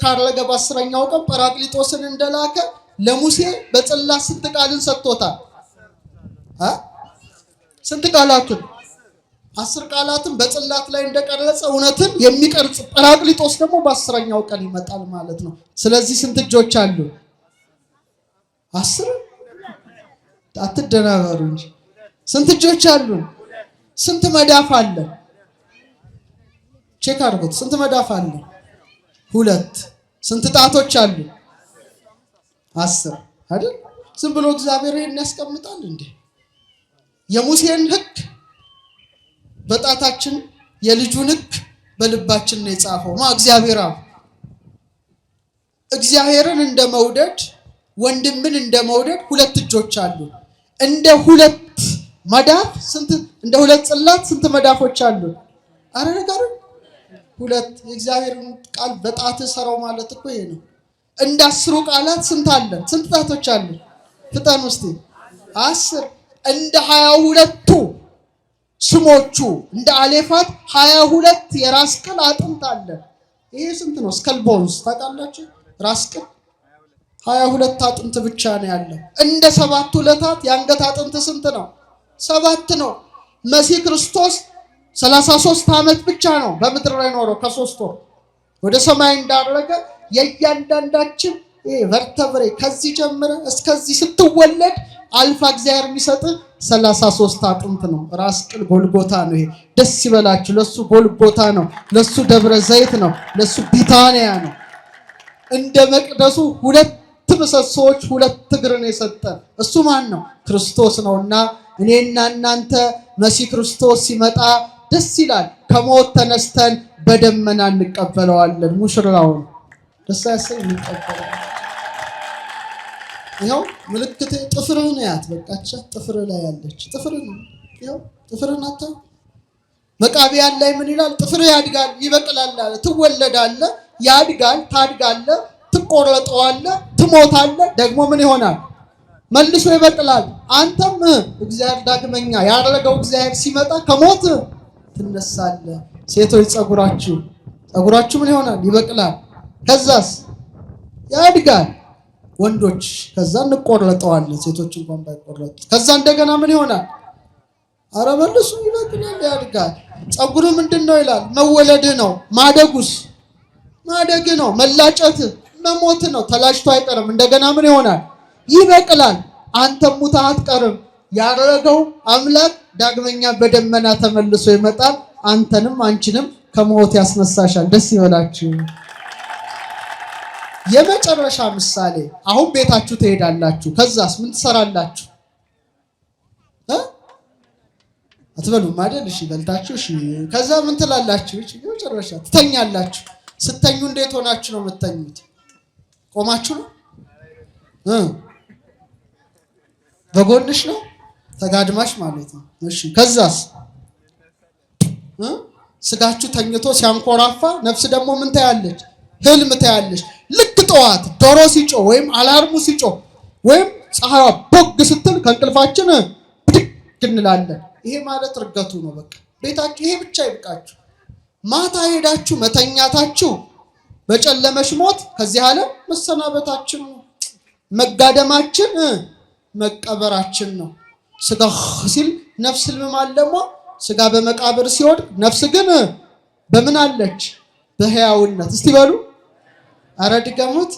ካረገ በአስረኛው ቀን ጰራቅሊጦስን እንደላከ ለሙሴ በጽላት ስንት ቃልን ሰጥቶታል? ስንት ቃላትን? 10 ቃላትን በጽላት ላይ እንደቀረጸ እውነትን የሚቀርጽ ጰራቅሊጦስ ደግሞ በአስረኛው ቀን ይመጣል ማለት ነው። ስለዚህ ስንት እጆች አሉ? 10። አትደናበሩ እንጂ ስንት እጆች አሉ? ስንት መዳፍ አለ? ቼክ አድርጉት። ስንት መዳፍ አለ? 2። ስንት ጣቶች አሉ? 10 አይደል? ዝም ብሎ እግዚአብሔር ይሄን ያስቀምጣል እንዴ? የሙሴን ሕግ በጣታችን የልጁን ሕግ በልባችን ነው የጻፈው። እግዚአብሔር አብ እግዚአብሔርን እንደመውደድ ወንድምን እንደመውደድ 2 እጆች አሉ። እንደ 2 መዳፍ ስንት እንደ 2 ጽላት ስንት መዳፎች አሉ? አረ ነገር 2 የእግዚአብሔርን ቃል በጣት ሰራው ማለት እኮ ይሄ ነው። እንደ 10 ቃላት ስንት አለ? ስንት ጣቶች አሉ? ፍጠን ውስጥ 10 እንደ 22ቱ ስሞቹ እንደ አሌፋት 22 የራስ ቅል አጥንት አለ። ይሄ ስንት ነው? ስከል ቦንስ ታውቃላችሁ? ራስ ቅል 22 አጥንት ብቻ ነው ያለው። እንደ 7 ዕለታት የአንገት አጥንት ስንት ነው? 7 ነው። መሲህ ክርስቶስ 33 ዓመት ብቻ ነው በምድር ላይ ኖረው ከ3 ወር ወደ ሰማይ እንዳረገ የእያንዳንዳችን ቨርተብሬ ከዚህ ጀምረ እስከዚህ ስትወለድ አልፋ እግዚአብሔር የሚሰጥ 33 አጥንት ነው። ራስ ቅል ጎልጎታ ነው። ይሄ ደስ ይበላችሁ። ለሱ ጎልጎታ ነው፣ ለሱ ደብረ ዘይት ነው፣ ለሱ ቢታንያ ነው። እንደ መቅደሱ 2 ምሰሶች 2 እግርን የሰጠን እሱ ማን ነው? ክርስቶስ ነውና እኔና እናንተ መሲህ ክርስቶስ ሲመጣ ደስ ይላል። ከሞት ተነስተን በደመና እንቀበለዋለን። ሙሽራውን ደስ ያሰኝ እንቀበለዋለን። ይኸው ምልክት ጥፍርህን ያት በቃቻ ጥፍር ላይ ያለች ጥፍር ነው። ይኸው ጥፍርን አታ መቃብያን ላይ ምን ይላል? ጥፍር ያድጋል ይበቅላል አለ። ትወለዳለህ፣ ያድጋል፣ ታድጋለህ፣ ትቆረጠዋለህ፣ ትሞታለህ፣ ደግሞ ምን ይሆናል? መልሶ ይበቅላል። አንተም እግዚአብሔር ዳግመኛ ያደረገው እግዚአብሔር ሲመጣ ከሞት ትነሳለህ። ሴቶች ጸጉራችሁ ምን ይሆናል? ይበቅላል። ከዛስ ያድጋል። ወንዶች ከዛ እንቆረጠዋለን። ሴቶች እንኳን ባይቆረጡ ከዛ እንደገና ምን ይሆናል? አረ መልሶ ይበቅላል፣ ያድጋል። ጸጉር ምንድነው ይላል? መወለድ ነው። ማደጉስ? ማደግ ነው። መላጨት መሞት ነው። ተላጭቶ አይቀርም። እንደገና ምን ይሆናል? ይበቅላል። አንተም ሙተህ አትቀርም። ያደረገው አምላክ ዳግመኛ በደመና ተመልሶ ይመጣል። አንተንም አንቺንም ከሞት ያስነሳሻል። ደስ ይበላችሁ። የመጨረሻ ምሳሌ አሁን ቤታችሁ ትሄዳላችሁ። ከዛስ ምን ትሰራላችሁ? አትበሉም አይደል? እሺ በልታችሁ እሺ። ከዛ ምን ትላላችሁ? እሺ የመጨረሻ ትተኛላችሁ። ስተኙ እንዴት ሆናችሁ ነው የምትተኙት? ቆማችሁ ነው? በጎንሽ ነው? ተጋድማሽ ማለት ነው። እሺ ከዛስ ስጋችሁ ተኝቶ ሲያንኮራፋ ነፍስ ደግሞ ምን ታያለች? ህልም ታያለች። ልክ ጠዋት ዶሮ ሲጮህ ወይም አላርሙ ሲጮህ ወይም ፀሐይዋ ቦግ ስትል ከእንቅልፋችን ብድግ እንላለን። ይሄ ማለት እርገቱ ነው። በቃ ቤታችሁ ይሄ ብቻ ይብቃችሁ። ማታ ሄዳችሁ መተኛታችሁ በጨለመሽ ሞት ከዚህ ዓለም መሰናበታችን ነው። መጋደማችን መቀበራችን ነው። ስጋ ሲል ነፍስ ህልም አለሞ ስጋ በመቃብር ሲወድቅ ነፍስ ግን በምን አለች? በህያውነት። እስቲ በሉ አረ ድገሙት።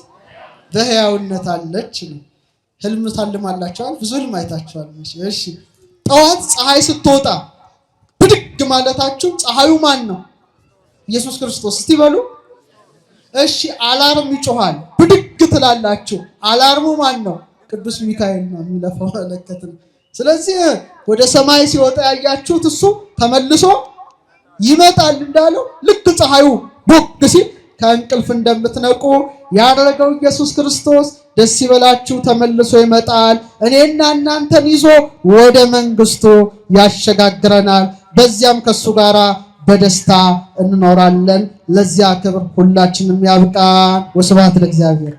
በህያውነት አለች ነው። ህልም ታልማላችኋል? ብዙ ህልም አይታችኋል። እሺ ጠዋት ፀሐይ ስትወጣ ብድግ ማለታችሁ ፀሐዩ ማን ነው? ኢየሱስ ክርስቶስ። እስቲ በሉ እሺ አላርም ይጮሃል፣ ብድግ ትላላችሁ። አላርሙ ማን ነው? ቅዱስ ሚካኤል ነው የሚለፋው መለከት ነው። ስለዚህ ወደ ሰማይ ሲወጣ ያያችሁት እሱ ተመልሶ ይመጣል እንዳለው ልክ ፀሐዩ ዱክ ሲል ከእንቅልፍ እንደምትነቁ ያደረገው ኢየሱስ ክርስቶስ ደስ ይበላችሁ ተመልሶ ይመጣል። እኔና እናንተን ይዞ ወደ መንግስቱ ያሸጋግረናል። በዚያም ከሱ ጋራ በደስታ እንኖራለን። ለዚያ ክብር ሁላችንም ያብቃን። ወስብሐት ለእግዚአብሔር።